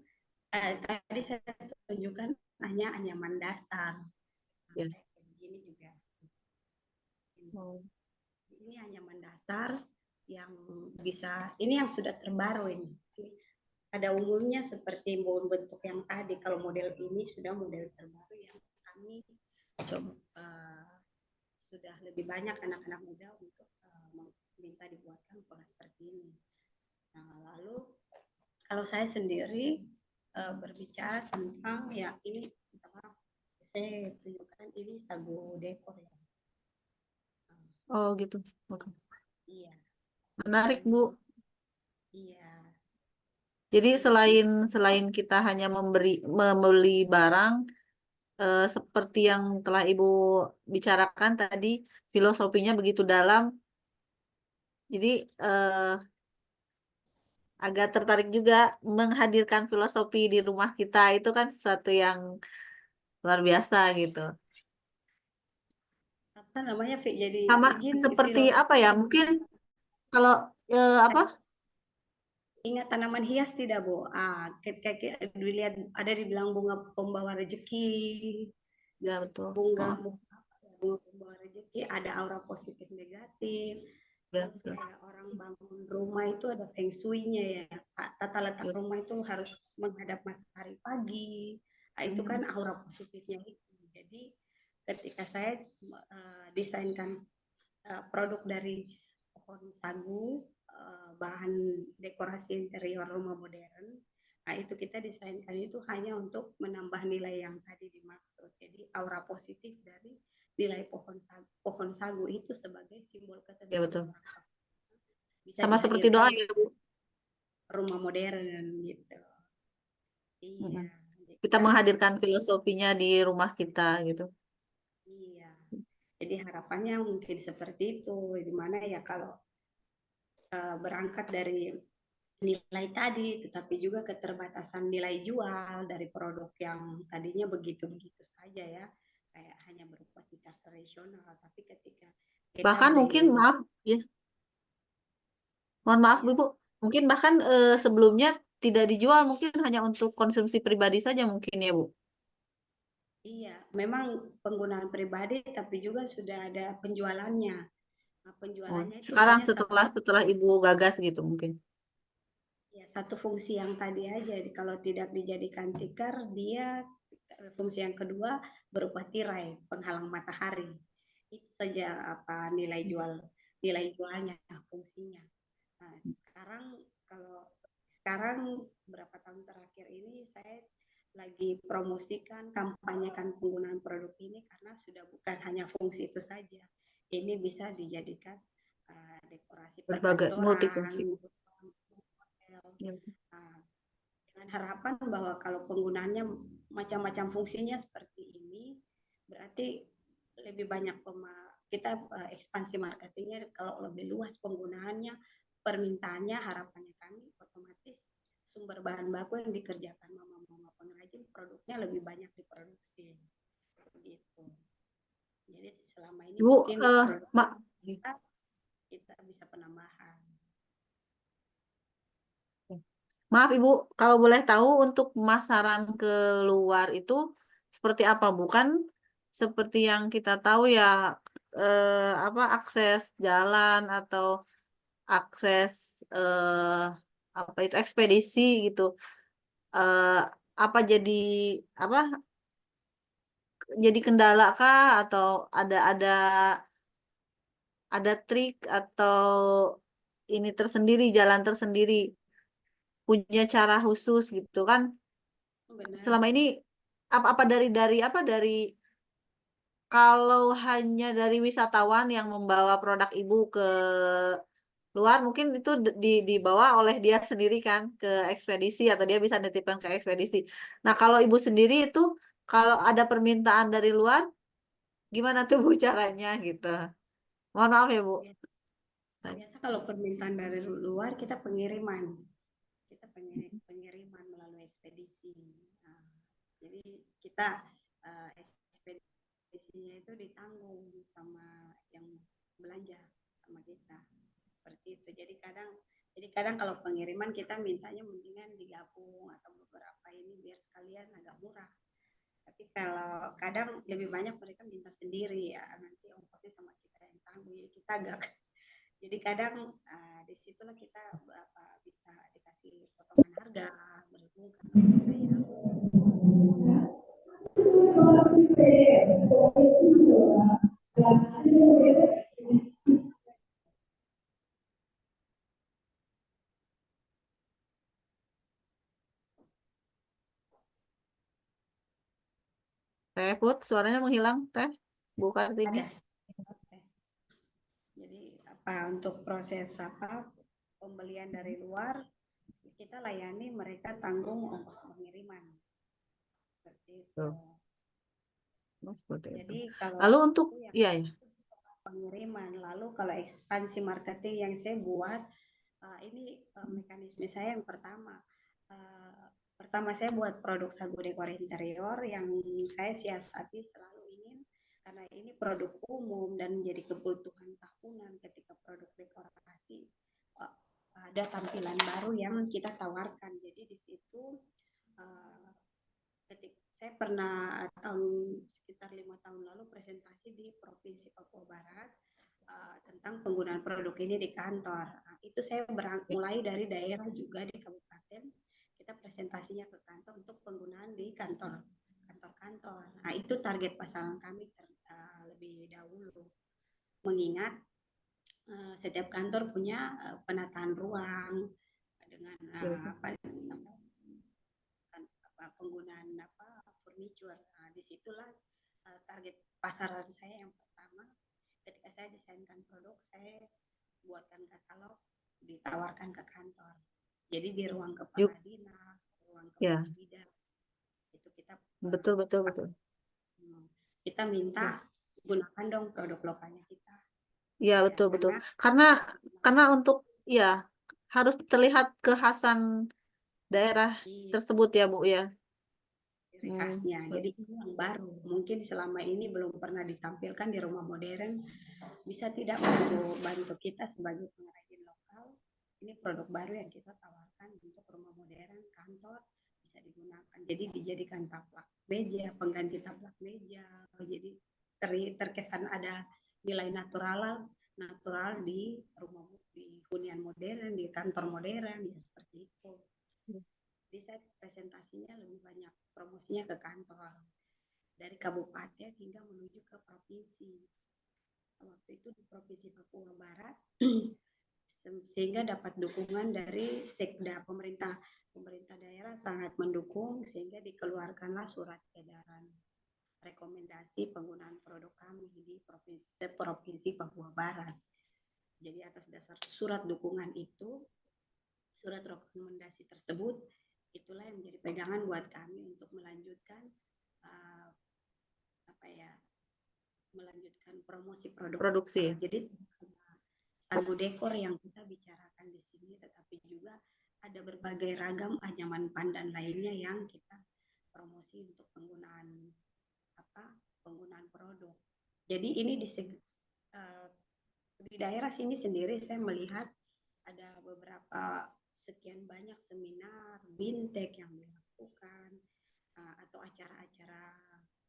tadi saya tunjukkan hanya anyaman dasar. Ya. Begini juga. Ini anyaman dasar yang bisa, ini yang sudah terbaru ini. Pada umumnya seperti bentuk yang tadi, kalau model ini sudah model terbaru yang kami coba sudah lebih banyak anak-anak muda untuk minta dibuatkan pola seperti ini. Nah, lalu kalau saya sendiri berbicara tentang ya ini, saya tunjukkan ini sagu dekor ya. Oh gitu. Oke. Iya. Menarik Bu. Iya. Jadi selain kita hanya membeli barang seperti yang telah Ibu bicarakan tadi, filosofinya begitu dalam. Jadi agak tertarik juga menghadirkan filosofi di rumah kita, itu kan sesuatu yang luar biasa gitu. Apa namanya jadi Sama izin seperti filosofi. apa ya? Mungkin kalau apa? Ingat tanaman hias tidak Bu? Ketika dilihat ada dibilang bunga pembawa rezeki. Ya betul. Bunga pembawa rezeki, ada aura positif negatif. Ya, Terus kayak orang bangun rumah itu ada feng shui-nya ya. Tata letak rumah itu harus menghadap matahari pagi. Itu kan aura positifnya itu. Jadi ketika saya desainkan produk dari pohon sagu, bahan dekorasi interior rumah modern, nah itu kita desainkan itu hanya untuk menambah nilai yang tadi dimaksud. Jadi aura positif dari nilai pohon sagu itu sebagai simbol keteduhan. ya betul. Bisa Sama seperti doa ya Bu. rumah modern gitu. Mm-mm. Iya, jadi Kita kan menghadirkan filosofinya di rumah kita gitu. iya. Jadi harapannya mungkin seperti itu, di mana ya kalau berangkat dari nilai tadi, tetapi juga keterbatasan nilai jual dari produk yang tadinya begitu-begitu saja ya, kayak hanya berupa tingkat tradisional, tapi ketika kita Bahkan beri mungkin maaf ya, mohon maaf ya Bu, mungkin bahkan sebelumnya tidak dijual, mungkin hanya untuk konsumsi pribadi saja mungkin ya Bu. iya, memang penggunaan pribadi, tapi juga sudah ada penjualannya. Nah, Oh, penjualannya itu sekarang hanya satu setelah Ibu gagas gitu mungkin. ya satu fungsi yang tadi aja. Kalau tidak dijadikan tikar, dia fungsi yang kedua berupa tirai penghalang matahari. Itu saja apa nilai jualnya, fungsinya. Nah, kalau sekarang berapa tahun terakhir ini saya lagi promosikan, kampanyekan penggunaan produk ini karena sudah bukan hanya fungsi itu saja. Ini bisa dijadikan dekorasi Berbagai perkantoran, multifungsi. hotel. Ya. Nah, dengan harapan bahwa kalau penggunaannya macam-macam fungsinya seperti ini, berarti lebih banyak kita ekspansi marketingnya kalau lebih luas penggunaannya, permintaannya, harapannya kami otomatis sumber bahan baku yang dikerjakan mama-mama pengrajin produknya lebih banyak diproduksi gitu. Jadi selama ini Bu, mungkin produk Mak, kita bisa penambahan. maaf Ibu, kalau boleh tahu untuk pemasaran ke luar itu seperti apa, bukan seperti yang kita tahu ya, apa akses jalan atau akses apa itu ekspedisi gitu. Eh, apa apa jadi kendala kah atau ada trik atau ini tersendiri, jalan tersendiri, punya cara khusus gitu kan? Benar. Selama ini apa dari kalau hanya dari wisatawan yang membawa produk Ibu ke luar, mungkin itu dibawa oleh dia sendiri kan ke ekspedisi atau dia bisa nitipkan ke ekspedisi. Nah, kalau Ibu sendiri itu kalau ada permintaan dari luar, gimana tuh Bu caranya gitu? Mohon maaf ya Bu. Biasa kalau permintaan dari luar kita pengiriman. Kita pengiriman melalui ekspedisi. Nah, jadi kita ekspedisinya itu ditanggung sama yang belanja sama kita. Seperti itu. Jadi kadang kalau pengiriman kita mintanya mendingan digabung atau beberapa ini biar sekalian agak murah. Tapi kalau kadang lebih banyak mereka minta sendiri ya, nanti ongkosnya sama kita yang tanggung. Jadi kita agak jadi kadang disitulah kita bisa dikasih potongan harga berhubung karena mereka yang Teh Put, suaranya menghilang, Teh. Bu Kartini. ada. Jadi untuk proses pembelian dari luar kita layani mereka tanggung ongkos pengiriman. Seperti itu. Oh, seperti itu. Jadi kalau Lalu untuk yang iya ya. pengiriman, lalu kalau ekspansi marketing yang saya buat ini mekanisme saya yang pertama. Pertama saya buat produk sagu dekor interior yang saya siasati selalu ingin karena ini produk umum dan menjadi kebutuhan tahunan ketika produk dekorasi ada tampilan baru yang kita tawarkan. Jadi di situ saya pernah sekitar 5 tahun lalu presentasi di Provinsi Papua Barat tentang penggunaan produk ini di kantor. Nah, itu saya mulai dari daerah juga di kabupaten, kita presentasinya ke kantor untuk penggunaan di kantor-kantor. Nah, itu target pasaran kami lebih dahulu. Mengingat setiap kantor punya penataan ruang dengan penggunaan furniture. Nah, disitulah target pasaran saya yang pertama. Ketika saya desainkan produk, saya buatkan katalog, ditawarkan ke kantor. Jadi di ruang kepala dinas, ruang ruang Ya, kepala bidan. Itu kita betul, betul, betul. kita minta gunakan dong produk lokalnya kita. Ya, Ya, betul, betul. karena Karena untuk ya harus terlihat kekhasan daerah di tersebut ya, Bu ya. ciri khasnya. Jadi ini yang baru. Mungkin selama ini belum pernah ditampilkan di rumah modern. Bisa tidak bantu kita sebagai pengrajin lokal. Ini produk baru yang kita tawarkan untuk rumah modern, kantor bisa digunakan. Jadi dijadikan taplak meja, pengganti taplak meja. Jadi terkesan ada nilai natural di rumah, di hunian modern, di kantor modern, ya seperti itu. Jadi saya presentasinya lebih banyak promosinya ke kantor, dari kabupaten hingga menuju ke provinsi. Waktu itu di Provinsi Papua Barat, sehingga dapat dukungan dari Sekda, pemerintah daerah sangat mendukung, sehingga dikeluarkanlah surat edaran rekomendasi penggunaan produk kami di Provinsi Papua Barat. Jadi atas dasar surat dukungan itu, surat rekomendasi tersebut, itulah yang menjadi pegangan buat kami untuk melanjutkan melanjutkan promosi produk Produksi. lokal. Jadi sagu dekor yang kita bicarakan di sini, tetapi juga ada berbagai ragam anyaman pandan lainnya yang kita promosi untuk penggunaan produk. Jadi ini di daerah sini sendiri saya melihat ada beberapa sekian banyak seminar, bintek yang dilakukan, atau acara-acara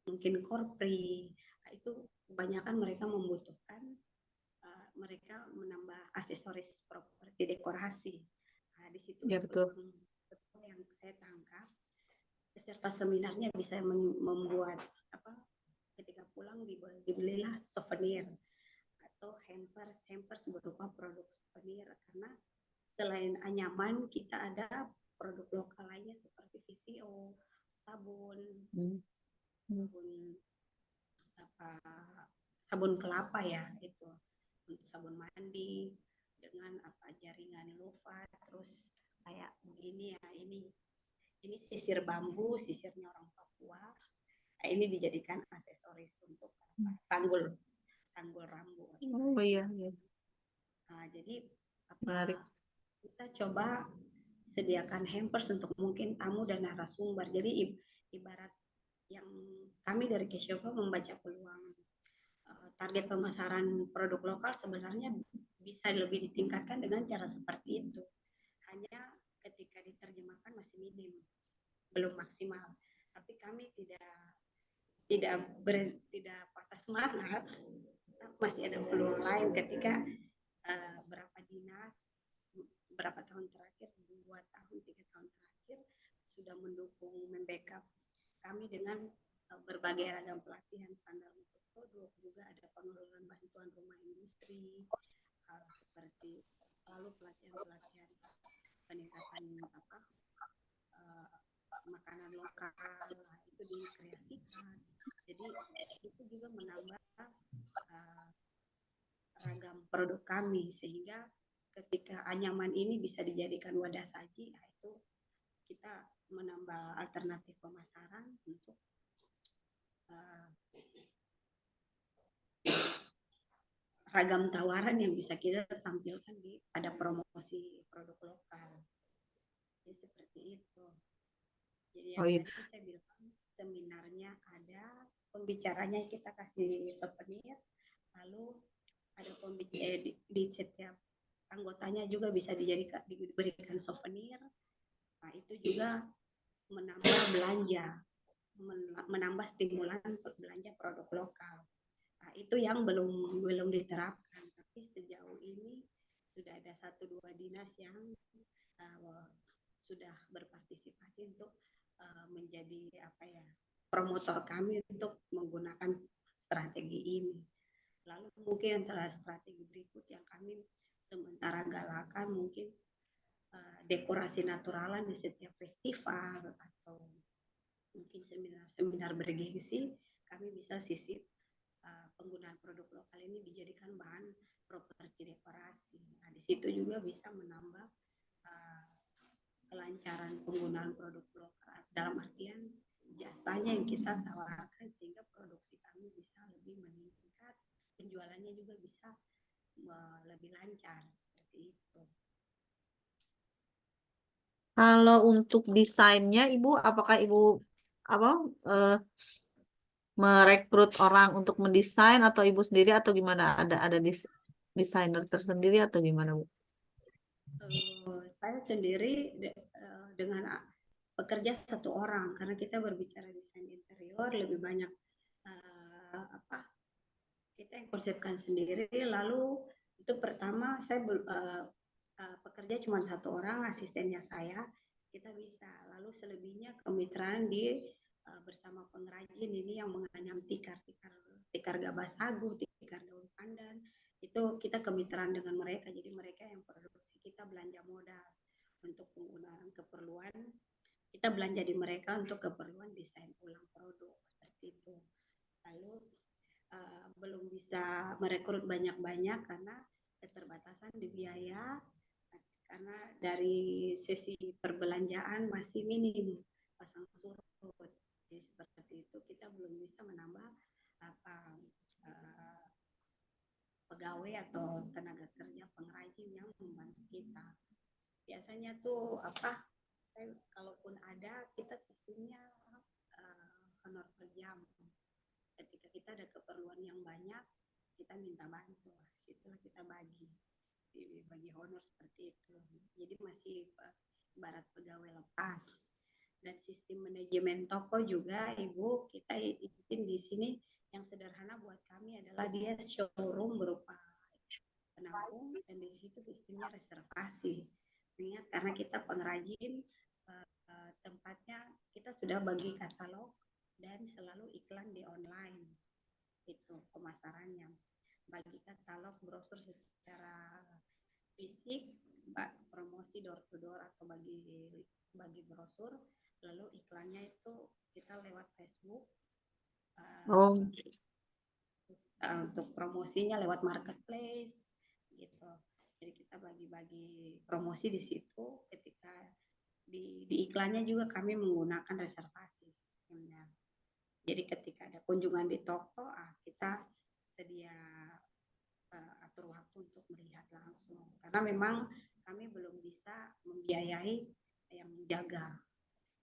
mungkin korpri. Itu kebanyakan mereka membutuhkan, mereka menambah aksesoris properti dekorasi. Di situ Ya, betul. yang saya tangkap, peserta seminarnya bisa membuat ketika pulang dibelilah souvenir atau hampers berupa produk souvenir, karena selain anyaman kita ada produk lokal lainnya seperti VCO, sabun, sabun kelapa ya, itu untuk sabun mandi dengan jaringan loofah, terus kayak begini ya, ini sisir bambu, sisirnya orang Papua. Nah, ini dijadikan aksesoris untuk sanggul rambut. Oh iya, iya. Nah, jadi Menarik. kita coba sediakan hampers untuk mungkin tamu dan narasumber. Jadi ibarat yang kami dari Keshoka membaca peluang target pemasaran produk lokal sebenarnya bisa lebih ditingkatkan dengan cara seperti itu. Hanya ketika diterjemahkan masih minim, belum maksimal. Tapi kami tidak patah semangat. Masih ada peluang lain ketika berapa tahun terakhir, 2 tahun 3 tahun terakhir sudah mendukung, membackup kami dengan berbagai ragam pelatihan standar untuk produk, juga ada pengelolaan bantuan rumah industri, seperti lalu pelatihan peningkatan makanan lokal, itu dikreasikan. Jadi itu juga menambah ragam produk kami, sehingga ketika anyaman ini bisa dijadikan wadah saji, itu kita menambah alternatif pemasaran untuk ragam tawaran yang bisa kita tampilkan pada promosi produk lokal. Jadi seperti itu. Jadi yang tadi saya bilang, seminarnya ada, pembicaranya kita kasih souvenir, lalu ada di setiap anggotanya juga bisa diberikan souvenir. Nah, itu juga menambah belanja, menambah stimulan belanja produk lokal. Nah, itu yang belum diterapkan, tapi sejauh ini sudah ada 1-2 dinas yang sudah berpartisipasi untuk menjadi promotor kami untuk menggunakan strategi ini. Lalu mungkin antara strategi berikut yang kami sementara galakan, mungkin dekorasi naturalan di setiap festival atau mungkin seminar bergengsi, kami bisa sisip penggunaan produk lokal ini dijadikan bahan properti dekorasi. Nah, di situ juga bisa menambah kelancaran penggunaan produk lokal dalam artian jasanya yang kita tawarkan sehingga produksi kami bisa lebih meningkat, penjualannya juga bisa lebih lancar seperti itu. Kalau untuk desainnya, Ibu, apakah Ibu merekrut orang untuk mendesain atau Ibu sendiri atau gimana? Ada desainer tersendiri atau gimana, Bu? Saya sendiri dengan pekerja satu orang karena kita berbicara desain interior lebih banyak kita yang konsepkan sendiri. Lalu itu pertama saya pekerja cuma satu orang, asistennya saya, kita bisa. Lalu selebihnya kemitraan bersama pengrajin ini yang menganyam tikar gabah sagu, tikar daun pandan, itu kita kemitraan dengan mereka. Jadi mereka yang produksi, kita belanja modal untuk penggunaan keperluan, kita belanja di mereka untuk keperluan desain ulang produk seperti itu. Lalu belum bisa merekrut banyak-banyak karena keterbatasan di biaya, karena dari sisi perbelanjaan masih minim pasang surut. Jadi seperti itu kita belum bisa menambah pegawai atau tenaga kerja pengrajin yang membantu kita. Biasanya tuh saya kalaupun ada kita sistemnya honor per jam. Ketika kita ada keperluan yang banyak, kita minta bantu. Setelah kita bagi honor seperti itu. Jadi masih ibarat pegawai lepas. Dan sistem manajemen toko juga, Ibu, kita ikutin di sini yang sederhana buat kami adalah dia showroom berupa penampung dan di situ sistemnya reservasi. Ingat karena kita pengrajin, tempatnya kita sudah bagi katalog dan selalu iklan di online, itu pemasarannya. Bagi katalog brosur secara fisik, promosi door to door atau bagi brosur, lalu iklannya itu kita lewat Facebook. Untuk promosinya lewat marketplace, gitu. Jadi kita bagi-bagi promosi di situ. Ketika di iklannya juga kami menggunakan reservasi sistemnya. Jadi ketika ada kunjungan di toko, kita sedia atur waktu untuk melihat langsung. Karena memang kami belum bisa membiayai yang menjaga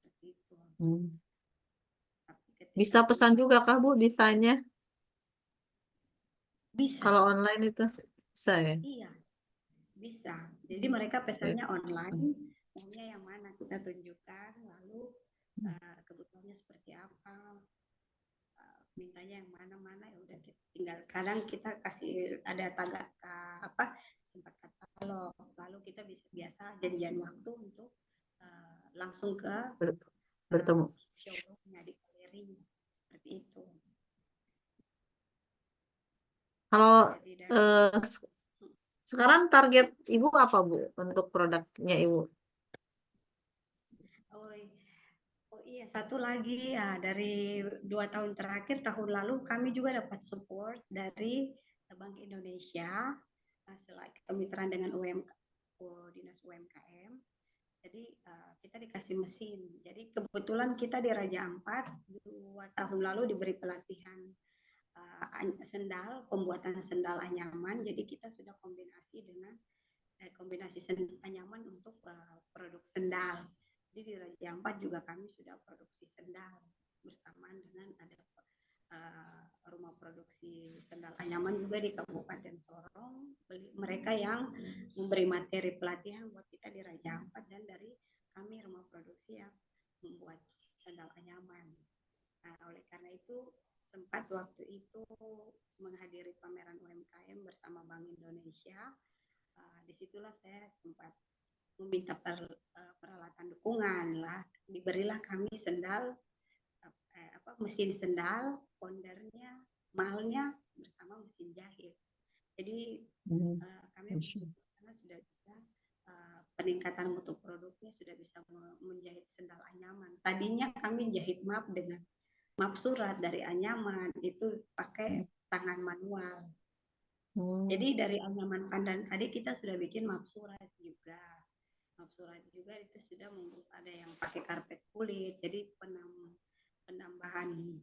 seperti itu. Bisa pesan juga kah, Bu, desainnya? Bisa. Kalau online itu bisa ya? Iya, bisa. Jadi mereka pesannya online, maunya yang mana kita tunjukkan, lalu kebutuhannya seperti apa, mintanya yang mana-mana, ya udah tinggal kadang kita kasih ada sempat katalog, lalu kita biasa janjian waktu untuk langsung ke bertemu showroomnya di galeri seperti itu. Kalau sekarang target Ibu apa, Bu, untuk produknya Ibu? Oh iya, satu lagi ya, dari 2 tahun terakhir, tahun lalu kami juga dapat support dari Bank Indonesia, kemitraan dengan Dinas UMKM. Jadi kita dikasih mesin. Jadi kebetulan kita di Raja Ampat 2 tahun lalu diberi pelatihan pembuatan sendal anyaman. Jadi kita sudah kombinasi dengan kombinasi anyaman untuk produk sendal. Jadi di Raja Ampat juga kami sudah produksi sendal bersamaan dengan ada rumah produksi sendal anyaman juga di Kabupaten Sorong. Mereka yang memberi materi pelatihan buat kita di Raja Ampat dan dari kami rumah produksi yang membuat sendal anyaman. Nah, oleh karena itu sempat waktu itu menghadiri pameran UMKM bersama Bank Indonesia. Disitulah saya sempat meminta peralatan dukungan lah, diberilah kami sendal, mesin sendal, pondernya, malnya bersama mesin jahit. Jadi kami karena sudah bisa peningkatan mutu produknya, sudah bisa menjahit sendal anyaman. Tadinya kami jahit map dengan map surat dari anyaman itu pakai tangan manual. Jadi dari anyaman pandan tadi kita sudah bikin map surat juga. surat juga itu sudah ada yang pakai karpet kulit, jadi penambahan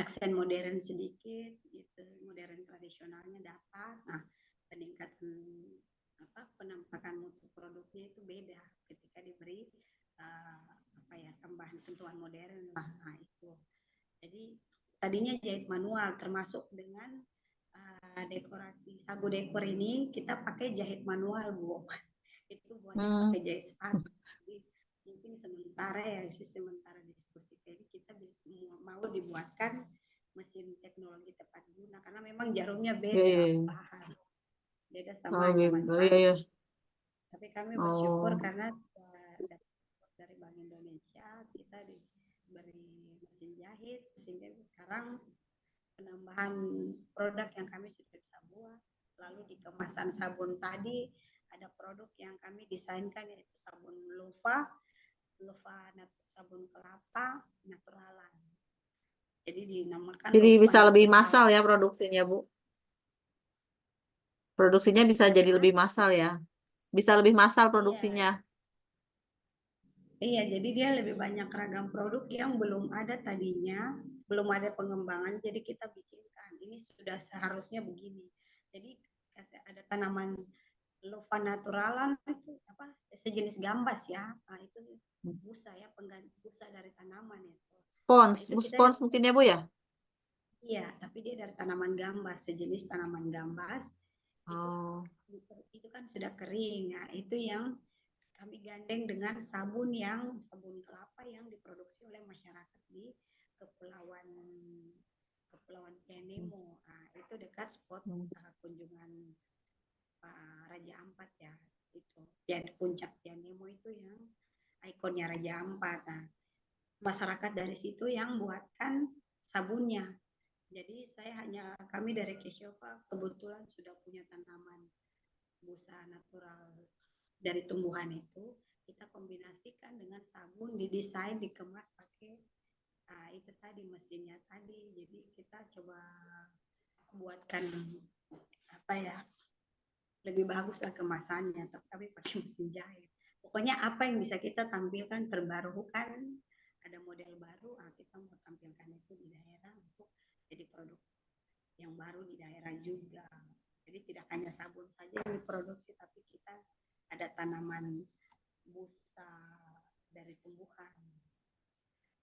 aksen modern sedikit, gitu, modern tradisionalnya dapat. Nah, peningkatan penampakan mutu produknya itu beda ketika diberi tambahan sentuhan modern lah. Nah, itu. Jadi tadinya jahit manual, termasuk dengan dekorasi sagu dekor ini kita pakai jahit manual, Bu. Itu buatnya pakai jahit sepatu. Jadi mungkin sementara diskusi jadi kita mau dibuatkan mesin teknologi tepat guna karena memang jarumnya beda bahan, beda sama anyaman tangan. Tapi kami bersyukur karena dari Bank Indonesia kita diberi mesin jahit sehingga sekarang penambahan produk yang kami sudah bisa buat. Lalu di kemasan sabun tadi ada produk yang kami desainkan yaitu sabun lupa sabun kelapa naturalan. Jadi dinamakan Jadi lupa bisa lebih natural. massal ya produksinya, Bu. Produksinya bisa jadi lebih massal ya. Bisa lebih massal produksinya. Iya, jadi dia lebih banyak ragam produk yang belum ada tadinya, belum ada pengembangan, jadi kita bikinkan. Ini sudah seharusnya begini. Jadi ada tanaman Lofa naturalan itu sejenis gambas ya. Nah, itu busa ya, pengganti busa dari tanaman itu. Spons mungkin ya, Bu ya? Iya, tapi dia dari tanaman gambas, sejenis tanaman gambas. Itu kan sudah kering. Nah, itu yang kami gandeng dengan sabun kelapa yang diproduksi oleh masyarakat di Kepulauan Pianemo. Nah, itu dekat spot kunjungan Raja Ampat ya. Itu puncak Pianemo itu yang ikonnya Raja Ampat. Nah, masyarakat dari situ yang buatkan sabunnya. Jadi kami dari Kesiopa kebetulan sudah punya tanaman busa natural dari tumbuhan itu, kita kombinasikan dengan sabun, didesain, dikemas pakai itu tadi mesinnya tadi. Jadi kita coba buatkan lebih bagus lah kemasannya, tapi pakai mesin jahit. Pokoknya apa yang bisa kita tampilkan terbarukan, ada model baru, kita mau tampilkan itu di daerah untuk jadi produk yang baru di daerah juga. Jadi tidak hanya sabun saja yang diproduksi, tapi kita ada tanaman busa dari tumbuhan.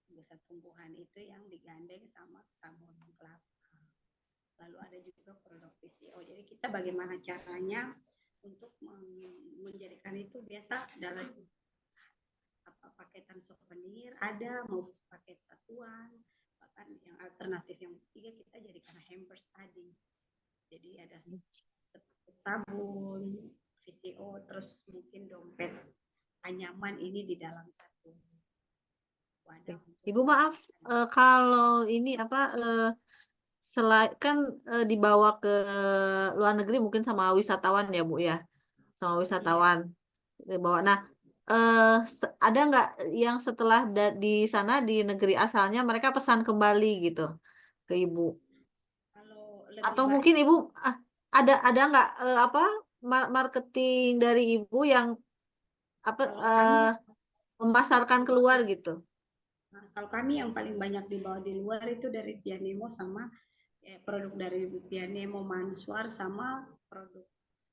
Busa tumbuhan itu yang digandeng sama sabun kelapa. Lalu ada juga produk PCO. Jadi kita bagaimana caranya untuk menjadikan itu biasa dalam paketan souvenir, ada mau paket satuan, bahkan yang alternatif yang ketiga kita jadikan hampers tadi. Jadi ada sabun, VCO, terus mungkin dompet anyaman ini di dalam satu wadah. Ibu maaf, kalau ini kan dibawa ke luar negeri mungkin sama wisatawan ya, Bu ya, sama wisatawan dibawa. Nah, ada nggak yang setelah di sana di negeri asalnya mereka pesan kembali gitu ke Ibu? Atau mungkin Ibu ada nggak marketing dari Ibu yang memasarkan keluar gitu? Nah, kalau kami yang paling banyak dibawa di luar itu dari Pianemo sama produk dari Pianemo Mansuar sama produk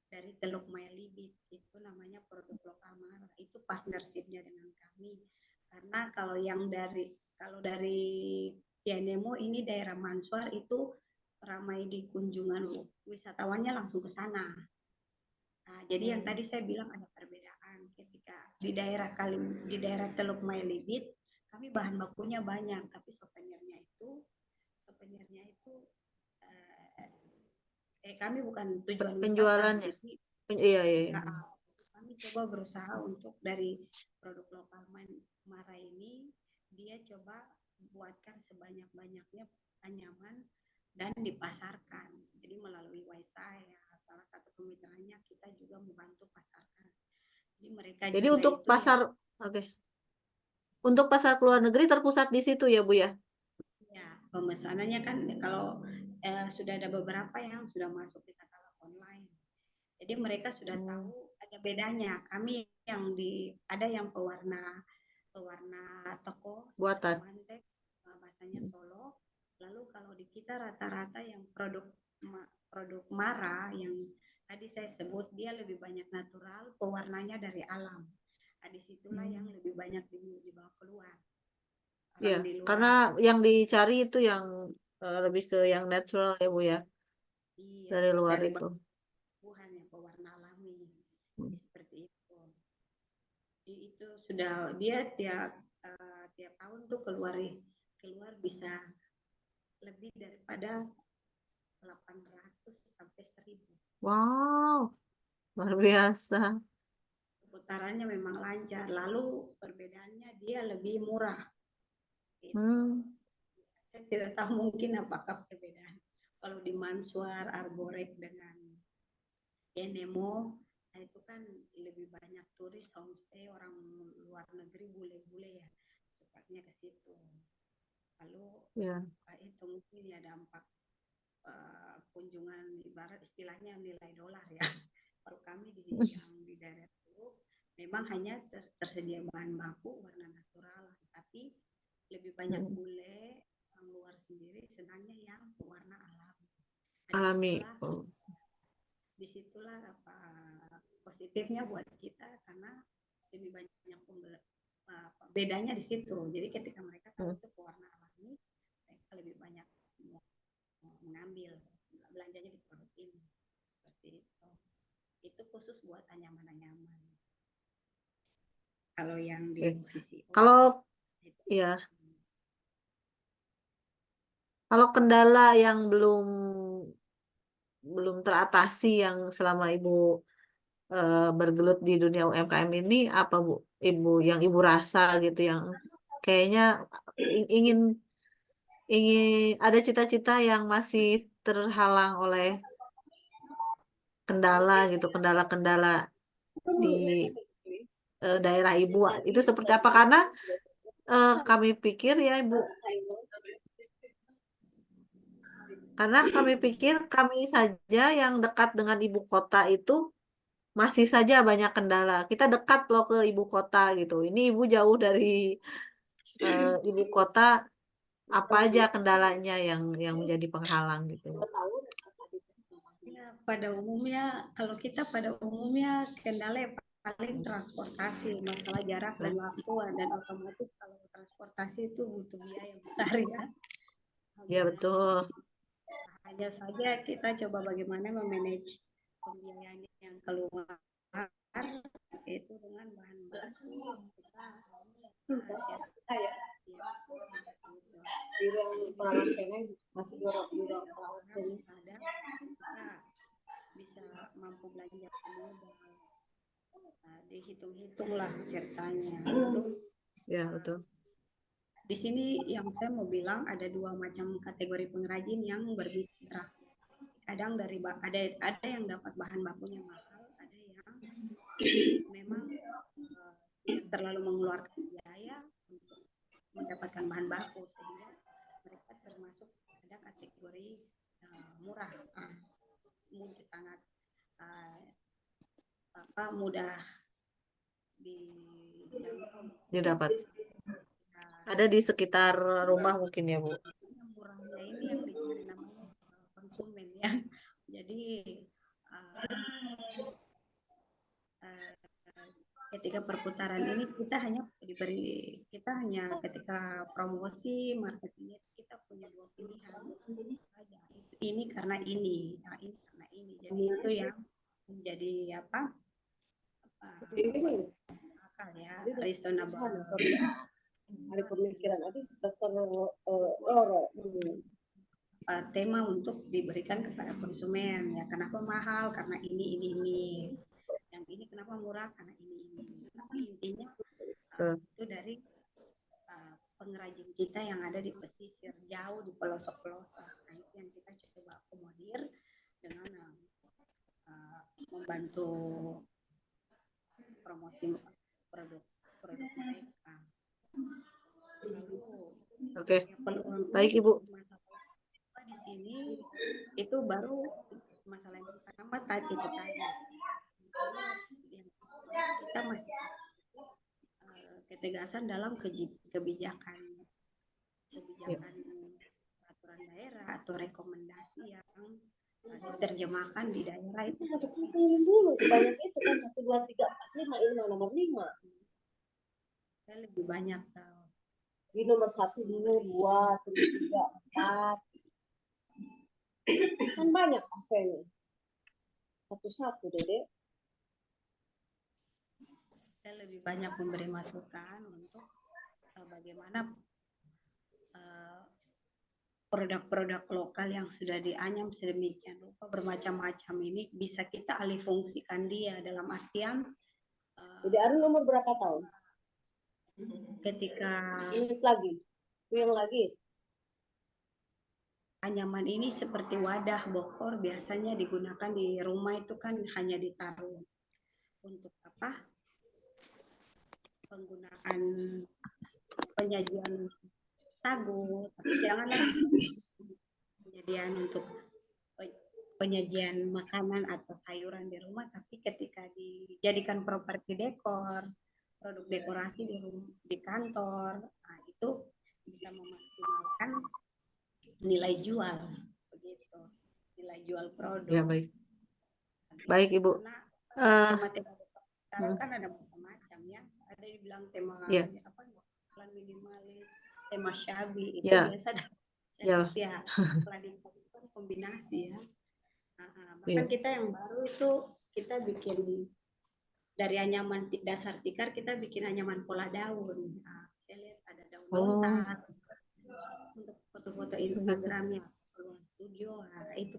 dari Teluk Maya Libit, itu namanya produk lokal Mara. Itu partnershipnya dengan kami. Karena kalau dari Pianemo ini daerah Mansuar itu ramai di kunjungan wisatawannya langsung ke sana. Nah, jadi yang tadi saya bilang ada perbedaan ketika di daerah Teluk Maya Libit kami bahan bakunya banyak, tapi souvenirnya itu kami bukan tujuan penjualannya. wisata. Iya. Kami coba berusaha untuk dari produk lokal Mara ini dia coba buatkan sebanyak-banyaknya anyaman dan dipasarkan. Jadi melalui Waisaya, salah satu kemitraannya kita juga membantu pasarkan. Jadi mereka Jadi juga untuk itu pasar, untuk pasar keluar negeri terpusat di situ ya, Bu ya? Ya, pemesanannya kan kalau sudah ada beberapa yang sudah masuk di katalog online. Jadi mereka sudah tahu ada bedanya. Kami yang ada yang pewarna toko Buatan. Mantek, bahasanya Solo. Lalu kalau di kita rata-rata yang produk Mara yang tadi saya sebut, dia lebih banyak natural, pewarnanya dari alam. Nah, disitulah yang lebih banyak dibawa keluar. Iya, Orang di luar. karena yang dicari itu yang lebih ke yang natural ya Bu ya, Iya, dari luar dari itu. bahan yang pewarna alami. Seperti itu. Itu sudah dia tiap tahun tuh keluar bisa lebih daripada 800 sampai 1000. Wow, luar biasa. Putarannya memang lancar. Lalu perbedaannya dia lebih murah. Gitu. Saya tidak tahu mungkin apakah perbedaan. Kalau di Manswar, Arborek dengan Enemo, nah itu kan lebih banyak turis homestay orang luar negeri, bule-bule ya, sukanya ke situ. Lalu itu mungkin ya dampak kunjungan, ibarat istilahnya nilai dolar ya. Kalau kami di sini yang di daerah itu memang hanya tersedia bahan baku warna natural, tapi lebih banyak bule orang luar sendiri senangnya yang warna alami. Alami. Disitulah apa positifnya buat kita, karena lebih banyak bedanya di situ. Jadi ketika mereka tahu itu pewarna alami, mereka lebih banyak mengambil, belanjanya di produk ini. Seperti itu. Itu khusus buat anyaman-anyaman. Kalau yang di VCO. Kalau ya, kalau kendala yang belum teratasi yang selama Ibu bergelut di dunia UMKM ini, apa Bu? Yang Ibu rasa gitu, yang kayaknya ingin ada cita-cita yang masih terhalang oleh kendala gitu, kendala-kendala di daerah Ibu itu seperti apa? Karena kami pikir ya Ibu, kami saja yang dekat dengan ibu kota itu masih saja banyak kendala. Kita dekat loh ke ibu kota gitu. Ini Ibu jauh dari ibu kota, apa aja kendalanya yang menjadi penghalang gitu? Ya, pada umumnya kalau kita kendala paling transportasi, masalah jarak dan waktu, dan otomatis kalau transportasi itu butuh biaya besar ya. Ya betul. Hanya saja kita coba bagaimana memanage pembiayaan yang keluar itu dengan bahan baku Di ruang perawatan masih di ruang perawatan ada, kita bisa mampu belanja modal. Dihitung-hitung lah ceritanya. Ya betul. Di sini yang saya mau bilang ada 2 macam kategori pengrajin yang bermitra. Kadang ada yang dapat bahan bakunya mahal, ada yang memang tidak terlalu mengeluarkan biaya untuk mendapatkan bahan baku, sehingga mereka termasuk ada kategori murah, sangat mudah didapat. Ada di sekitar rumah mungkin ya Bu. Murahnya ini yang dicari namanya konsumen ya. Jadi ketika perputaran ini kita hanya ketika promosi marketingnya kita punya 2 pilihan aja. Ini karena ini, ini karena ini. Jadi itu yang menjadi akal ya, reasonable. Ada pemikiran tema untuk diberikan kepada konsumen ya. Kenapa mahal? Karena ini. Yang ini kenapa murah? Karena ini. Tapi intinya itu dari pengrajin kita yang ada di pesisir, jauh di pelosok-pelosok. Nah, itu yang kita coba akomodir dengan membantu promosi produk mereka. Oke. Baik Ibu. Di sini itu baru masalah yang pertama itu tadi yang ketegasan dalam kebijakan peraturan daerah atau rekomendasi yang diterjemahkan di daerah itu. Harus pilih dulu, banyak itu kan 1, 2, 3, 4, 5, ini nomor 5. Saya lebih banyak Di nomor 1 dulu, 2, 3, 4. Kan banyak pasalnya. Satu-satu, Dede. saya lebih banyak memberi masukan untuk bagaimana produk-produk lokal yang sudah dianyam sedemikian rupa bermacam-macam ini bisa kita alih fungsikan dia, dalam artian Jadi Arun nomor berapa tahun? ketika Ingat lagi. Yang lagi. anyaman ini seperti wadah bokor biasanya digunakan di rumah itu kan hanya ditaruh untuk apa? Penggunaan penyajian sagu, tapi janganlah penyajian untuk penyajian makanan atau sayuran di rumah, tapi ketika dijadikan properti dekor, produk dekorasi di kantor, nah itu bisa memaksimalkan nilai jual, begitu, nilai jual produk. Ya, baik. Baik, Ibu. Karena tema-tema sekarang kan ada macam-macam ya, ada yang bilang tema Ya. apa, minimalis, tema shabby, itu Ya. biasa Ya. ya, kombinasi ya. Bahkan kita yang baru itu kita bikin dari anyaman dasar tikar, kita bikin anyaman pola daun. Nah, saya lihat ada daun lontar untuk foto-foto Instagramnya, ruang studio. Nah, itu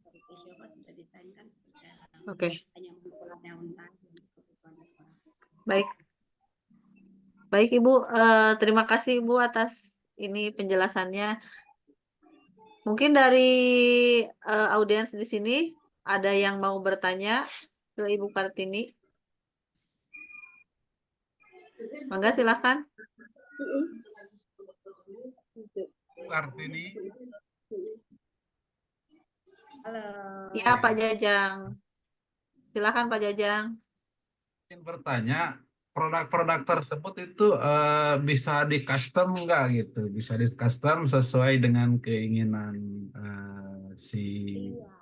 dari siapa sudah desainkan anyaman pola daun tadi untuk kebutuhan dekorasi. Baik. Baik Ibu, terima kasih Ibu atas ini penjelasannya. Mungkin dari audiens di sini ada yang mau bertanya ke Ibu Kartini. Mangga silakan. Kartini. Halo. Ya Pak Jajang. Silakan Pak Jajang. Ingin bertanya, produk-produk tersebut itu bisa di custom nggak gitu? Bisa di custom sesuai dengan keinginan si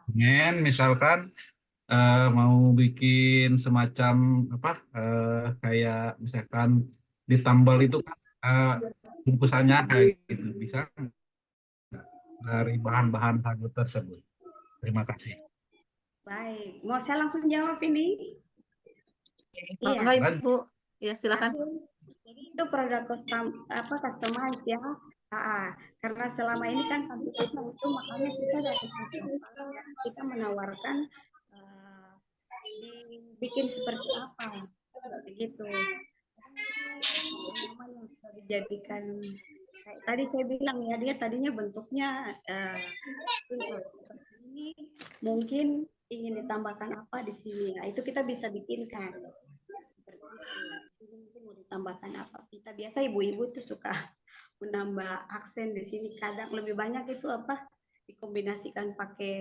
pengen, misalkan mau bikin semacam apa kayak misalkan ditambal itu kan bungkusannya kayak gitu, bisa dari bahan-bahan sagu tersebut. Terima kasih. Baik, mau saya langsung jawab ini? Mangga Iya. Ibu. Ya silakan. Jadi itu produk customize ya. Karena selama ini kan tampilannya itu, makanya kita dari kita menawarkan dibikin seperti apa, begitu. Yang sudah dijadikan kayak tadi saya bilang ya, dia tadinya bentuknya seperti ini, mungkin ingin ditambahkan apa di sini. Nah, itu kita bisa bikinkan seperti itu. Mungkin mau ditambahkan apa? Kita biasa ibu-ibu tuh suka menambah aksen di sini. Kadang lebih banyak itu apa? Dikombinasikan pakai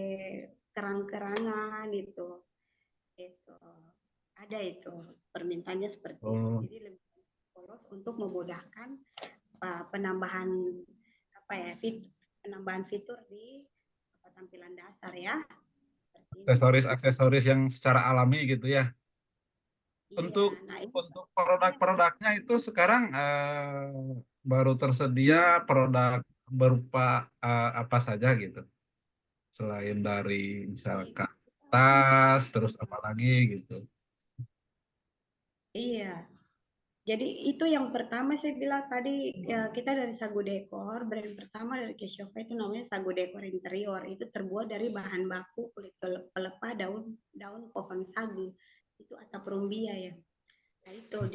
kerang-kerangan itu. Itu ada itu permintaannya seperti itu. Jadi lebih polos untuk memudahkan penambahan penambahan fitur di tampilan dasar ya. Aksesoris yang secara alami gitu ya. Untuk produk-produknya itu sekarang baru tersedia produk berupa apa saja gitu. Selain dari misalkan tas, terus apa lagi gitu. Iya. Jadi itu yang pertama saya bilang tadi, ya, kita dari Sagu Dekor, brand pertama dari Kesioka itu namanya Sagu Dekor Interior. Itu terbuat dari bahan baku kulit pelepah daun pohon sagu. Itu atap rumbia ya. Nah itu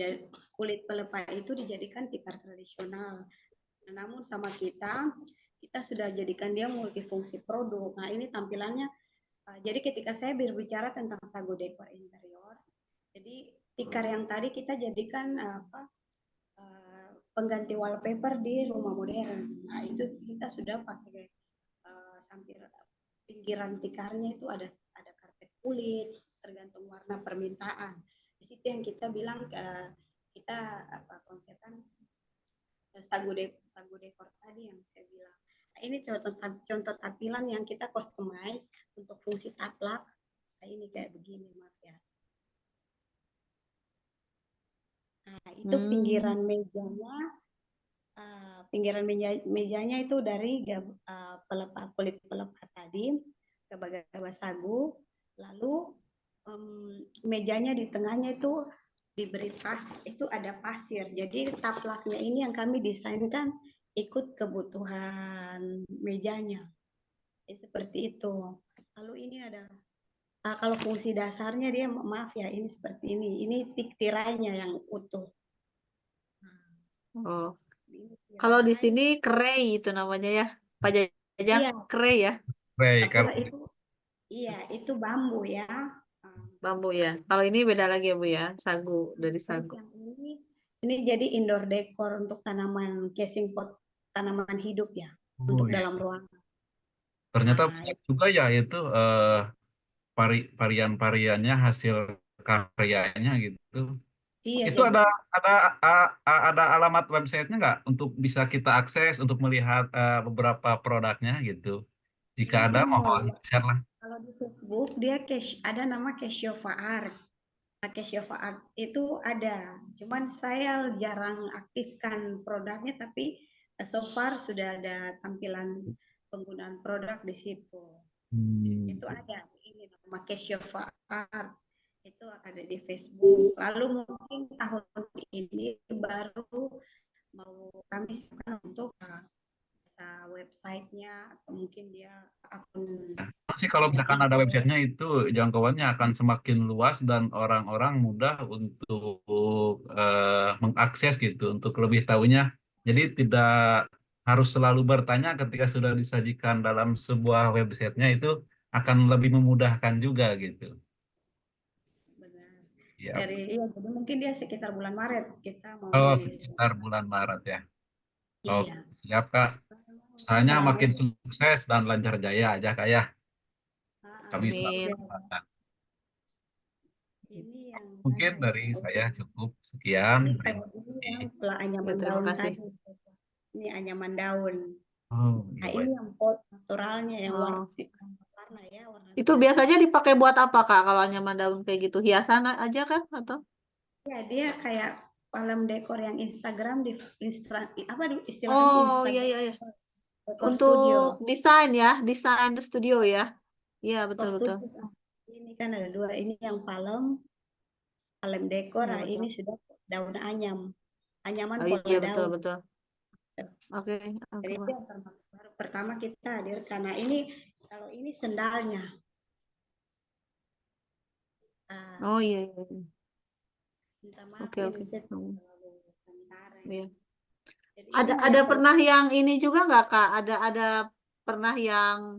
kulit pelepah itu dijadikan tikar tradisional. Nah, namun sama kita sudah jadikan dia multifungsi produk. Nah ini tampilannya. Jadi ketika saya berbicara tentang Sagu Dekor Interior, jadi tikar yang tadi kita jadikan pengganti wallpaper di rumah modern. Nah itu kita sudah pakai sampir pinggiran tikarnya itu ada karpet kulit, tergantung warna permintaan. Di situ yang kita bilang kita konsepkan sagu dekor tadi yang saya bilang. Nah, ini contoh tampilan yang kita customize untuk fungsi taplak. Nah, ini kayak begini, maaf ya. Nah, itu pinggiran mejanya itu dari kulit pelepah tadi, gabah sagu, lalu mejanya di tengahnya itu diberi itu ada pasir. Jadi taplaknya ini yang kami desainkan ikut kebutuhan mejanya. Seperti itu. Lalu ini ada kalau fungsi dasarnya dia, maaf ya, ini seperti ini. Ini tirainya yang utuh. Oh. Kalau di sini kerei itu namanya ya, Pak Jajang, Iya. kerei ya. Baik, Kalau itu bambu ya. Bambu ya. Kalau ini beda lagi ya Bu ya, sagu, dari sagu. Yang ini jadi indoor decor untuk tanaman casing pot, tanaman hidup ya, untuk iya. dalam ruangan. Ternyata Nah, banyak juga ya itu varian-variannya hasil karyanya gitu. iya, Itu jadi ada alamat websitenya nggak untuk bisa kita akses untuk melihat beberapa produknya gitu. Jika ada, ini mohon share lah. kalau di Facebook dia ada nama Cashiova Art. Nah, Cashiova Art itu ada, cuman saya jarang aktifkan produknya, tapi so far sudah ada tampilan penggunaan produk di situ. Itu ada, ini nama Cashiova Art. Itu ada di Facebook. Lalu mungkin tahun ini baru mau kami untuk websitenya, atau mungkin dia akun. Sih kalau misalkan ada websitenya itu jangkauannya akan semakin luas dan orang-orang mudah untuk mengakses gitu, untuk lebih tahunya. Jadi tidak harus selalu bertanya ketika sudah disajikan dalam sebuah websitenya, itu akan lebih memudahkan juga gitu. Benar. Ya. Jadi mungkin dia sekitar bulan Maret kita mau Oh, rilis. sekitar bulan Maret ya. Oh, Iya. siap Kak. Usahanya makin sukses dan lancar jaya aja Kak ya. Kami selalu Amin. doakan. Ini yang Mungkin dari saya cukup sekian. Terima kasih. anyaman Ya, terima daun kasih. tadi. Ini anyaman daun. Oh, Nah, iya, ini yang pot naturalnya yang Oh. warna ya, warna Itu biasanya dipakai buat apa Kak kalau anyaman daun kayak gitu? Hiasan aja kan atau? ya, dia kayak palem dekor yang Instagram di apa istilahnya Oh, Instagram iya iya iya. dekor Untuk studio. desain ya, desain studio ya. Iya, betul betul. Studio. Ini kan ada dua, ini yang palem dekor, Iya, nah betul. ini sudah daun anyaman Oh pola iya, betul daun. betul. Oke, Jadi oke. itu yang pertama kita hadir karena ini, kalau ini sendalnya. Oh iya iya. Minta maaf, Oke ini oke. sementara. Iya. Jadi Ada pernah yang ini juga nggak Kak? Ada pernah yang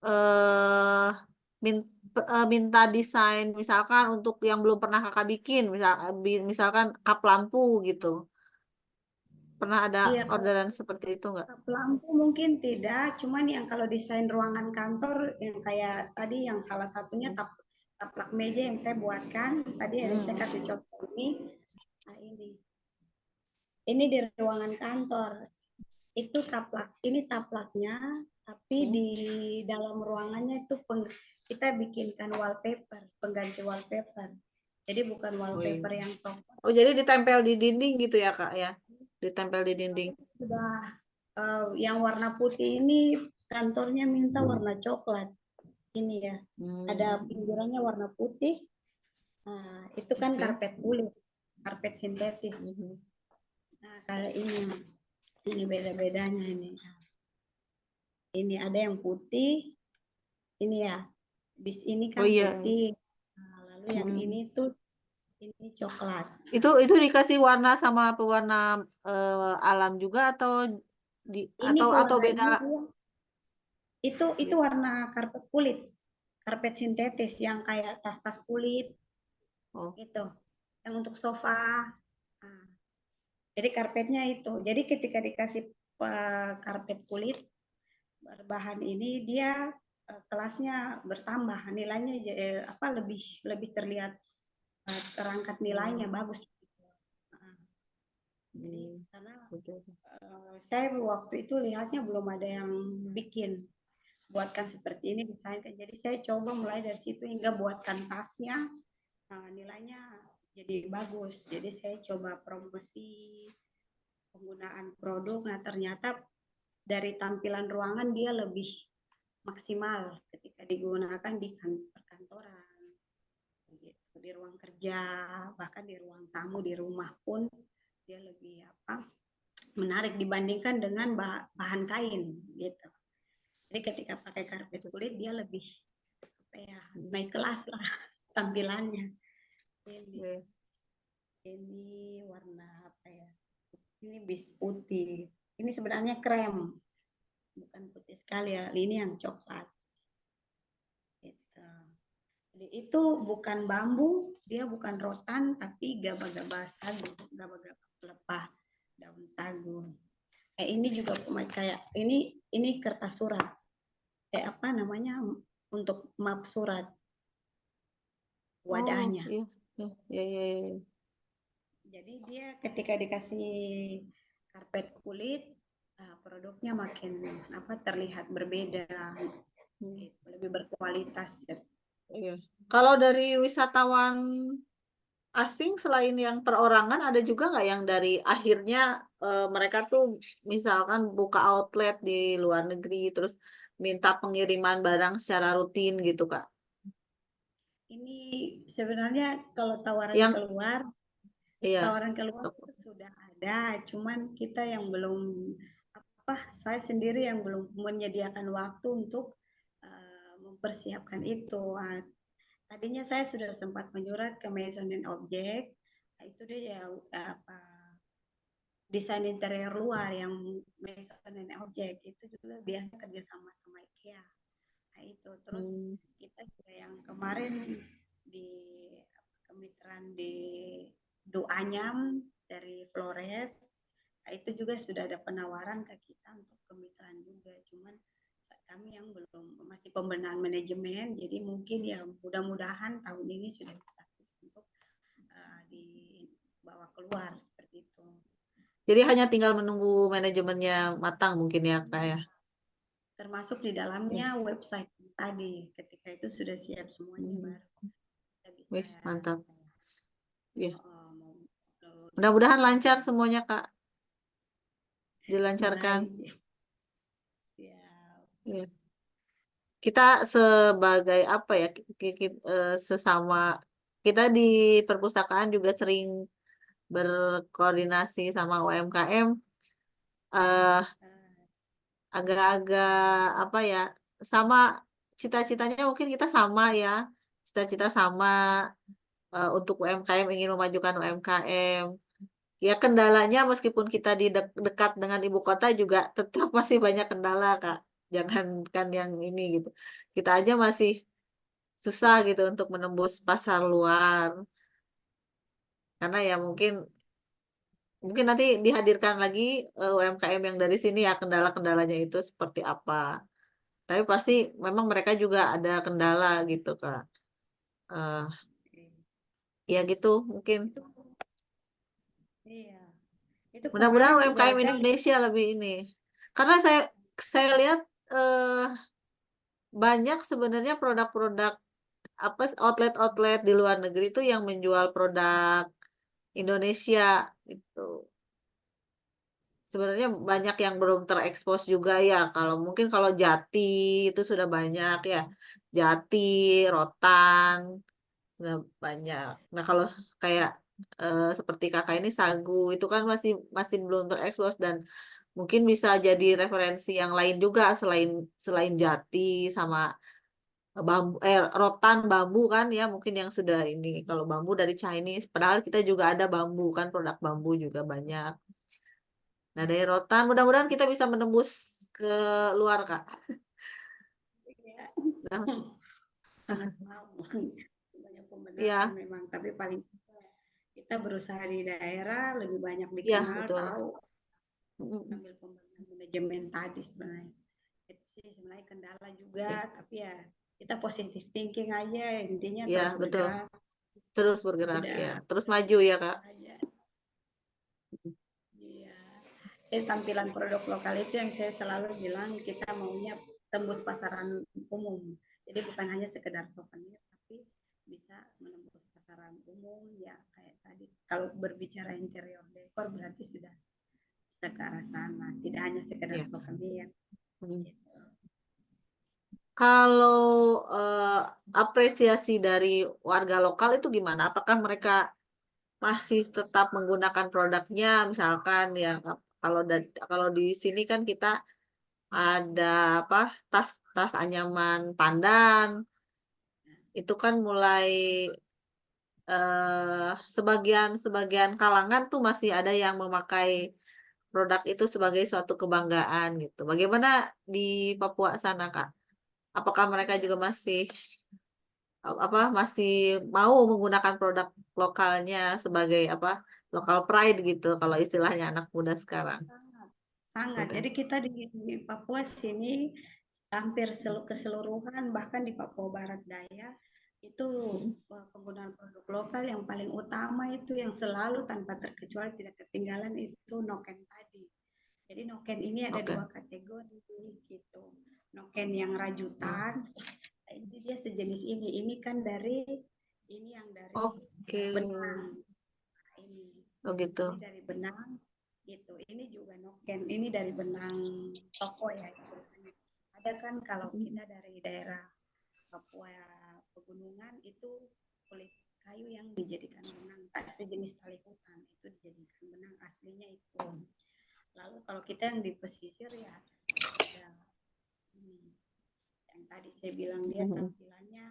eh minta desain misalkan untuk yang belum pernah Kakak bikin, misalkan kap lampu gitu. Pernah ada iya, orderan seperti itu nggak? lampu mungkin tidak, cuman yang kalau desain ruangan kantor yang kayak tadi, yang salah satunya taplak meja yang saya buatkan tadi, yang saya kasih contoh ini. Nah, ini di ruangan kantor itu ini taplaknya, tapi di dalam ruangannya itu kita bikinkan wallpaper, pengganti wallpaper. Jadi bukan wallpaper yang top. Oh, jadi ditempel di dinding gitu ya Kak ya? Ditempel di dinding. Sudah yang warna putih ini kantornya minta warna coklat. Ini ya. Ada pinggirannya warna putih. Nah, itu kan karpet kulit, karpet sintetis. Nah, kayak ini beda-bedanya ini. Ini ada yang putih, ini ya. Bis ini kan putih. Nah, lalu yang ini tuh ini coklat. Itu dikasih warna sama pewarna alam juga atau Ini atau beda? Itu warna karpet kulit, karpet sintetis yang kayak tas-tas kulit. Gitu. Yang untuk sofa. Nah, jadi karpetnya itu. Jadi ketika dikasih karpet kulit berbahan ini, dia kelasnya bertambah, nilainya lebih terlihat terangkat, nilainya bagus. Jadi karena Betul. saya waktu itu lihatnya belum ada yang bikin buatkan seperti ini, desainkan. Jadi saya coba mulai dari situ hingga buatkan tasnya. Nilainya jadi bagus. Jadi saya coba promosi penggunaan produk. Nah ternyata dari tampilan ruangan dia lebih maksimal ketika digunakan di perkantoran, gitu, di ruang kerja, bahkan di ruang tamu, di rumah pun dia lebih menarik dibandingkan dengan bahan kain gitu. Jadi ketika pakai karpet kulit dia lebih naik kelas lah tampilannya. Ini warna ini bis putih. Ini sebenarnya krem, bukan putih sekali ya. Ini yang coklat. Gitu. Jadi itu bukan bambu, dia bukan rotan, tapi gaba-gaba sagu, gaba-gaba pelepah daun sagu. Ini juga kayak ini kertas surat. Apa namanya untuk map surat wadahnya. Iya. Jadi dia ketika dikasih karpet kulit, produknya makin terlihat berbeda, lebih berkualitas. Iya. Kalau dari wisatawan asing selain yang perorangan ada juga nggak yang dari akhirnya mereka tuh misalkan buka outlet di luar negeri terus minta pengiriman barang secara rutin gitu Kak? Ini sebenarnya kalau tawaran Yang keluar iya. sudah ada, cuman kita yang belum saya sendiri yang belum menyediakan waktu untuk mempersiapkan itu. Tadinya saya sudah sempat menyurat ke Maison and Object, itu dia desain interior luar yang Maison and Object itu juga biasa kerjasama sama IKEA. Nah itu terus kita juga yang kemarin di kemitraan di Duanyam dari Flores, nah itu juga sudah ada penawaran ke kita untuk kemitraan juga, cuman kami yang belum masih pembenahan manajemen, jadi mungkin ya mudah-mudahan tahun ini sudah bisa untuk dibawa keluar seperti itu. Jadi hanya tinggal menunggu manajemennya matang mungkin ya Kak ya. Termasuk di dalamnya website tadi, ketika itu sudah siap semuanya baru kita bisa. Mantap. Ya. Mudah-mudahan lancar semuanya Kak. Dilancarkan. Siap. Ya. Kita sebagai apa ya sesama kita di perpustakaan juga sering berkoordinasi sama UMKM agak-agak apa ya sama cita-citanya mungkin kita sama ya cita-cita sama untuk UMKM ingin memajukan UMKM ya kendalanya meskipun kita di dekat dengan ibu kota juga tetap masih banyak kendala Kak jangankan yang ini gitu kita aja masih susah gitu untuk menembus pasar luar karena ya mungkin nanti dihadirkan lagi UMKM yang dari sini ya kendala-kendalanya itu seperti apa. Tapi pasti memang mereka juga ada kendala gitu Kak. Ya gitu mungkin. Iya. Itu Mudah-mudahan kemarin juga UMKM saya Indonesia lebih ini. Karena saya lihat banyak sebenarnya produk-produk apa outlet-outlet di luar negeri itu yang menjual produk Indonesia gitu. Sebenarnya banyak yang belum terekspos juga ya. Kalau Jati itu sudah banyak ya. Jati, Rotan, sudah banyak. Nah kalau kayak seperti kakak ini Sagu itu kan masih masih belum terekspos dan mungkin bisa jadi referensi yang lain juga selain Jati sama bambu rotan bambu kan ya mungkin yang sudah ini kalau bambu dari Chinese padahal kita juga ada bambu kan produk bambu juga banyak. Nah, dari rotan, mudah-mudahan kita bisa menembus ke luar, Kak. Nah, sangat mau banyak pembenahan iya, memang, tapi paling kita berusaha di daerah lebih banyak iya, dikenal, betul. tahu, ambil pembenahan manajemen tadi sebenarnya. Itu sih sebenarnya kendala juga, tapi ya kita positive thinking aja, intinya Iya, terus betul. bergerak. Terus bergerak, Udah ya. Terus maju ya, Kak. aja. tampilan produk lokal itu yang saya selalu bilang kita maunya tembus pasaran umum. Jadi bukan hanya sekedar souvenir, tapi bisa menembus pasaran umum ya kayak tadi. Kalau berbicara interior dekor berarti sudah ke arah sana, tidak hanya sekedar Ya. souvenir. Hmm. Gitu. Kalau apresiasi dari warga lokal itu gimana? Apakah mereka masih tetap menggunakan produknya? Misalkan ya kalau di sini kan kita ada apa tas anyaman pandan itu kan mulai sebagian kalangan tuh masih ada yang memakai produk itu sebagai suatu kebanggaan gitu. Bagaimana di Papua sana, Kak? Apakah mereka juga masih mau menggunakan produk lokalnya sebagai local pride gitu kalau istilahnya anak muda sekarang? Sangat. Udah. Jadi kita di Papua sini hampir keseluruhan, bahkan di Papua Barat Daya itu penggunaan produk lokal yang paling utama itu yang selalu tanpa terkecuali tidak ketinggalan itu noken tadi. Jadi noken ini ada dua kategori gitu. Noken yang rajutan, ini dia sejenis ini. Ini kan dari benang. Ini. Oh gitu. Ini dari benang gitu. Ini juga noken. Ini dari benang toko ya istilahnya. Ada kan kalau kita dari daerah Papua pegunungan itu kulit kayu yang dijadikan benang, sejenis tali hutan itu dijadikan benang aslinya itu. Lalu kalau kita yang di pesisir ya ada ini yang tadi saya bilang dia tampilannya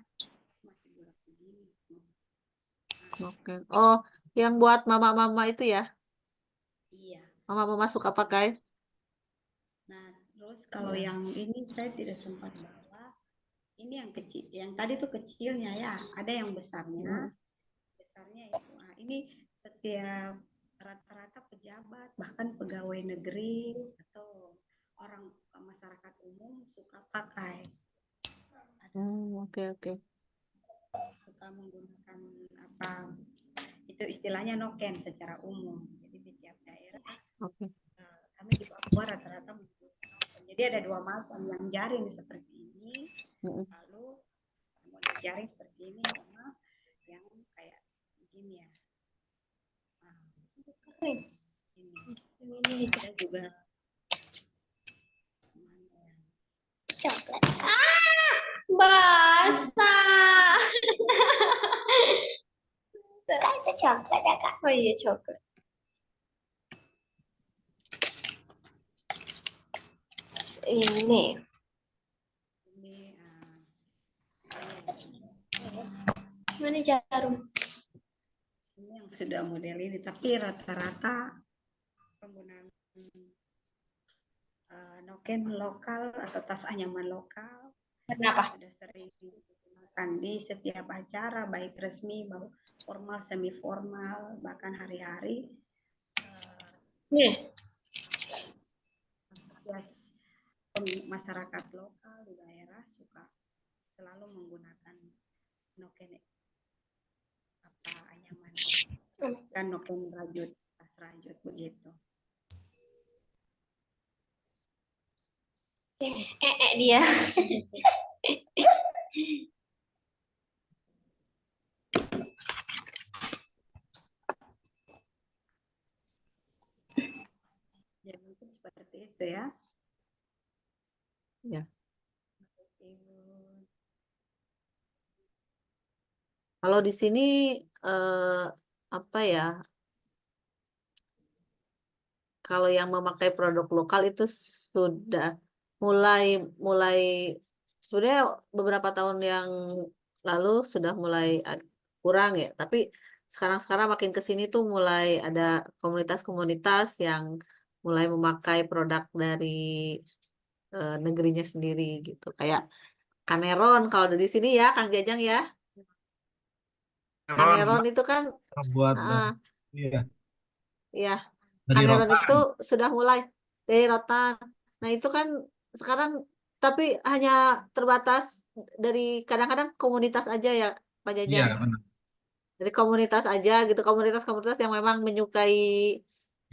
masih bulat begini. Oke. Oh, yang buat mama-mama itu ya? Iya. Mama-mama suka pakai? Nah, terus kalau yang ini saya tidak sempat bawa. Ini yang kecil, yang tadi tuh kecilnya ya, ada yang besarnya. Besarnya itu. Nah, ini setiap rata-rata pejabat, bahkan pegawai negeri atau orang masyarakat umum suka pakai. Oke. Suka menggunakan itu istilahnya noken secara umum. Jadi di tiap daerah. Kami di Papua rata-rata menggunakan noken. Jadi ada dua macam, yang jaring seperti ini, lalu model jaring seperti ini sama yang kayak begini ya. Ini ada juga Coklat. Basah. Kak, itu coklat ya, Kak? Oh iya, coklat. Ini. Mana jarum? Ini yang sudah model ini, tapi rata-rata penggunaan noken lokal atau tas anyaman lokal. Kenapa? Sudah sering digunakan di setiap acara, baik resmi, formal, semi formal, bahkan hari-hari. Masyarakat lokal di daerah suka selalu menggunakan noken anyaman, kan noken rajut, tas rajut begitu. Dia. Ya mungkin seperti itu ya. Ya. Kalau di sini apa ya? Kalau yang memakai produk lokal itu sudah mulai sebenarnya beberapa tahun yang lalu sudah mulai kurang ya. Tapi sekarang makin ke sini tuh mulai ada komunitas-komunitas yang mulai memakai produk dari negerinya sendiri gitu. Kayak Kaneron kalau dari sini ya, Kang Jajang ya. Kaneron itu kan terbuat ya, dari Kaneron rotan. itu sudah mulai dari rotan. Nah itu kan sekarang tapi hanya terbatas dari kadang-kadang komunitas aja ya Pak Jajang. Iya, benar. Dari komunitas aja gitu, komunitas-komunitas yang memang menyukai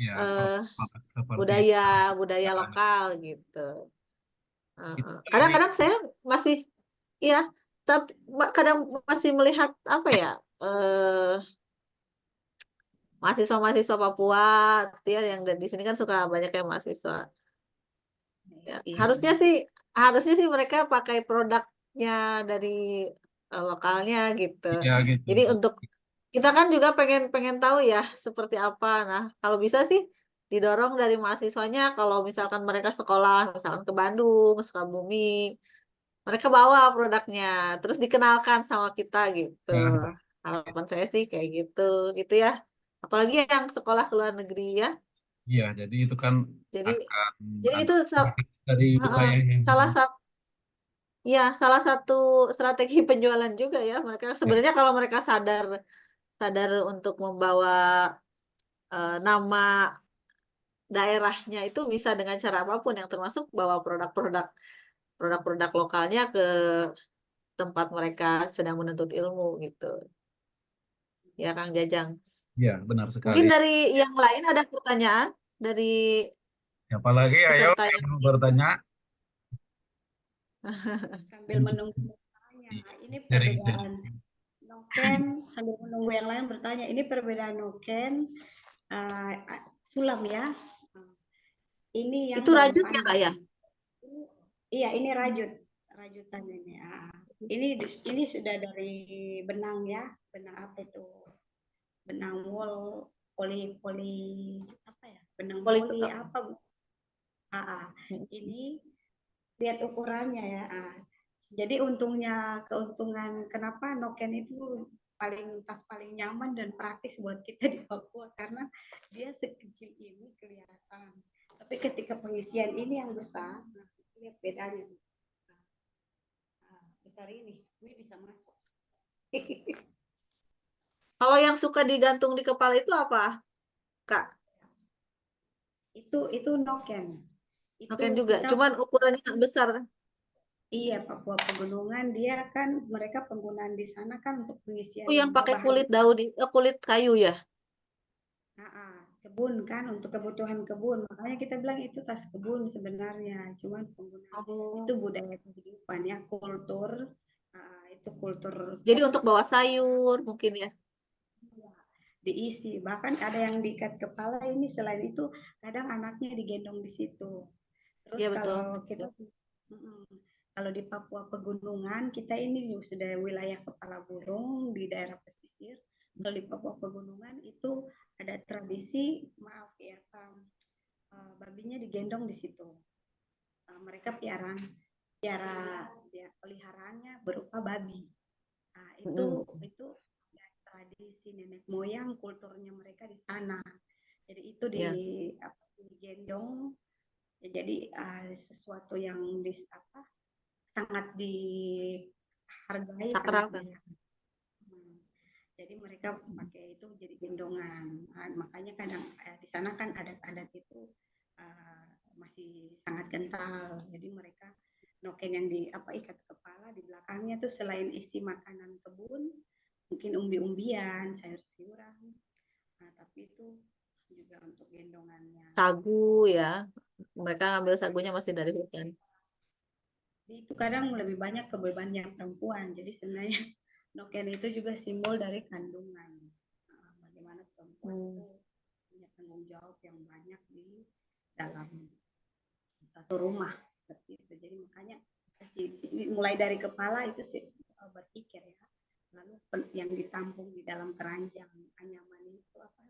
Ya, eh, seperti budaya itu. lokal gitu. Itu ini Kadang-kadang saya masih, ya, tapi kadang masih melihat apa ya, eh, mahasiswa-mahasiswa Papua, gitu ya, yang di sini kan suka banyak yang mahasiswa. Ya, Iya. harusnya sih mereka pakai produknya dari lokalnya gitu. ya gitu. Jadi untuk kita kan juga pengen pengen tahu ya seperti apa. Nah, kalau bisa sih didorong dari mahasiswanya kalau misalkan mereka sekolah misalkan ke Bandung, ke Sukabumi, mereka bawa produknya terus dikenalkan sama kita gitu. Nah, Harapan saya sih kayak gitu, gitu ya. Apalagi yang sekolah ke luar negeri ya. iya, jadi itu kan Jadi akan jadi ada itu dari heeh, budaya yang salah satu, ya, salah satu strategi penjualan juga ya. Mereka ya, sebenarnya kalau mereka sadar sadar untuk membawa nama daerahnya itu bisa dengan cara apapun yang termasuk bawa produk-produk lokalnya ke tempat mereka sedang menuntut ilmu gitu. Ya, Kang Jajang. ya benar sekali. Mungkin dari yang lain ada pertanyaan dari Apalagi ayo peserta yang yang mau lain? bertanya, Sambil menunggu bertanya, ini sharing-sharing. perbedaan noken sambil menunggu yang lain bertanya. Ini perbedaan noken sulam ya. Ini yang Itu daun rajut ya, Kak ya? pandan. Iya, ini rajutan ini. Ini sudah dari benang ya, benang apa itu? Benang wol, poli apa ya? Benang Poli, poli apa? Bu? Ini lihat ukurannya ya. Jadi keuntungan kenapa noken itu paling nyaman dan praktis buat kita di Papua karena dia sekecil ini kelihatan. Tapi ketika pengisian ini yang besar, nah, lihat bedanya. Besar ini bisa masuk. kalau yang suka digantung di kepala itu apa, Kak? Itu noken. Noken Itu juga, kita cuman ukurannya besar. iya Papua Pegunungan dia kan mereka penggunaan di sana kan untuk pengisian Oh, yang pakai bahan kulit daun, kulit kayu ya? kebun kan untuk kebutuhan kebun. Makanya kita bilang itu tas kebun sebenarnya. Cuman penggunaan itu Oh. budaya kehidupan ya, kultur itu kultur Jadi untuk bawa sayur mungkin ya? diisi. Bahkan ada yang diikat kepala ini selain itu kadang anaknya digendong di situ. Terus Iya betul. kalau kita kalau di Papua Pegunungan kita ini sudah wilayah kepala burung di daerah pesisir. Kalau di Papua Pegunungan itu ada tradisi maaf ya babinya digendong di situ. Mereka piara peliharaannya berupa babi. Nah, itu tradisi nenek moyang kulturnya mereka di sana. Jadi itu digendong. Ya, jadi sesuatu yang sangat dihargai, Sakral sangat kan? jadi mereka pakai itu jadi gendongan. Makanya kadang di sana kan adat-adat itu masih sangat kental. Jadi mereka noken yang ikat kepala di belakangnya tuh selain isi makanan kebun, mungkin umbi-umbian, sayur-sayuran. Nah, tapi itu juga untuk gendongannya. Sagu ya. Mereka ngambil sagunya masih dari hutan. Jadi itu kadang lebih banyak kebebannya perempuan. Jadi sebenarnya noken itu juga simbol dari kandungan. Bagaimana perempuan itu punya tanggung jawab yang banyak di dalam satu rumah seperti itu. Jadi makanya mulai dari kepala itu berpikir ya. Lalu yang ditampung di dalam keranjang anyaman itu apa?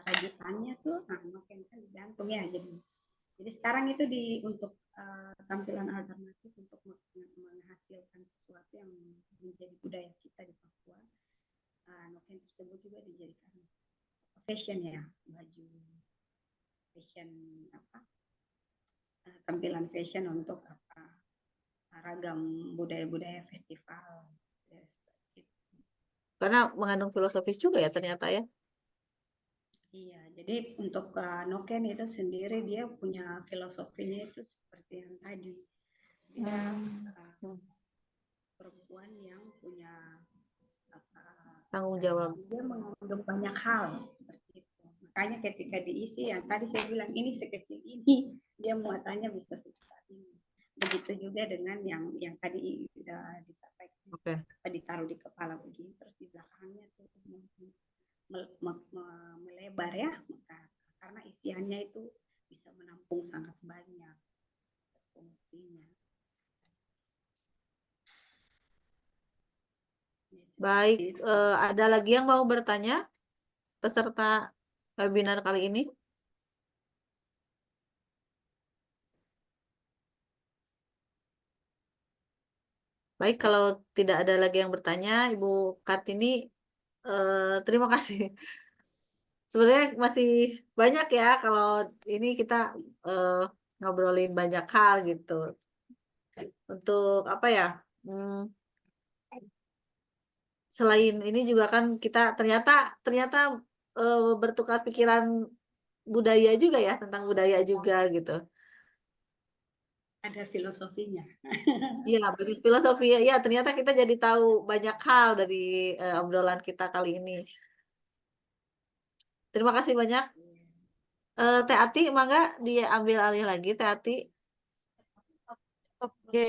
Rajutannya tuh noken kan digantung ya. Jadi sekarang itu untuk tampilan alternatif untuk menghasilkan sesuatu yang menjadi budaya kita di Papua. Noken tersebut juga dijadikan fashion ya, baju fashion tampilan fashion untuk ragam budaya-budaya festival. Ya, Karena mengandung filosofis juga ya ternyata ya. Iya, jadi untuk noken itu sendiri dia punya filosofinya itu seperti yang tadi. Dia perempuan yang punya Tanggung jawab. dia mengandung banyak hal seperti itu. Makanya ketika diisi, yang tadi saya bilang ini sekecil ini, dia muatannya bisa sebesar ini. Begitu juga dengan yang tadi sudah disampaikan, Oke. ditaruh di kepala begini, terus di belakangnya tuh melebar ya, karena isiannya itu bisa menampung sangat banyak fungsinya. Baik, ada lagi yang mau bertanya peserta webinar kali ini? Baik, kalau tidak ada lagi yang bertanya, Ibu Kartini, terima kasih. Sebenarnya masih banyak ya kalau ini kita ngobrolin banyak hal gitu. Untuk apa ya? Selain ini juga kan kita ternyata bertukar pikiran budaya juga ya, tentang budaya juga gitu. Ada filosofinya. Iya, banyak filosofi ya. Ya, ternyata kita jadi tahu banyak hal dari obrolan kita kali ini. Terima kasih banyak. Teh Ati, mangga diambil alih lagi, Teh Ati. Oke,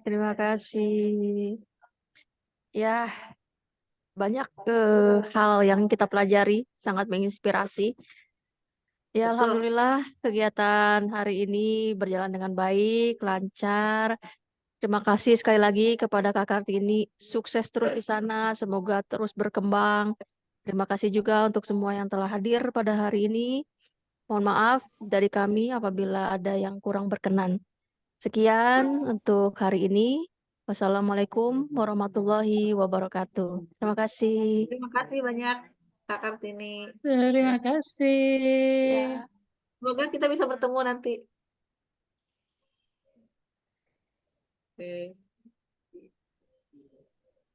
terima kasih. Ya, banyak hal yang kita pelajari, sangat menginspirasi. Ya, Betul. Alhamdulillah kegiatan hari ini berjalan dengan baik, lancar. Terima kasih sekali lagi kepada Kak Kartini. Sukses terus di sana, semoga terus berkembang. Terima kasih juga untuk semua yang telah hadir pada hari ini. Mohon maaf dari kami apabila ada yang kurang berkenan. Sekian untuk hari ini. Wassalamualaikum warahmatullahi wabarakatuh. Terima kasih. Terima kasih banyak, Kak Kartini. Terima kasih. Ya, semoga kita bisa bertemu nanti. Oke.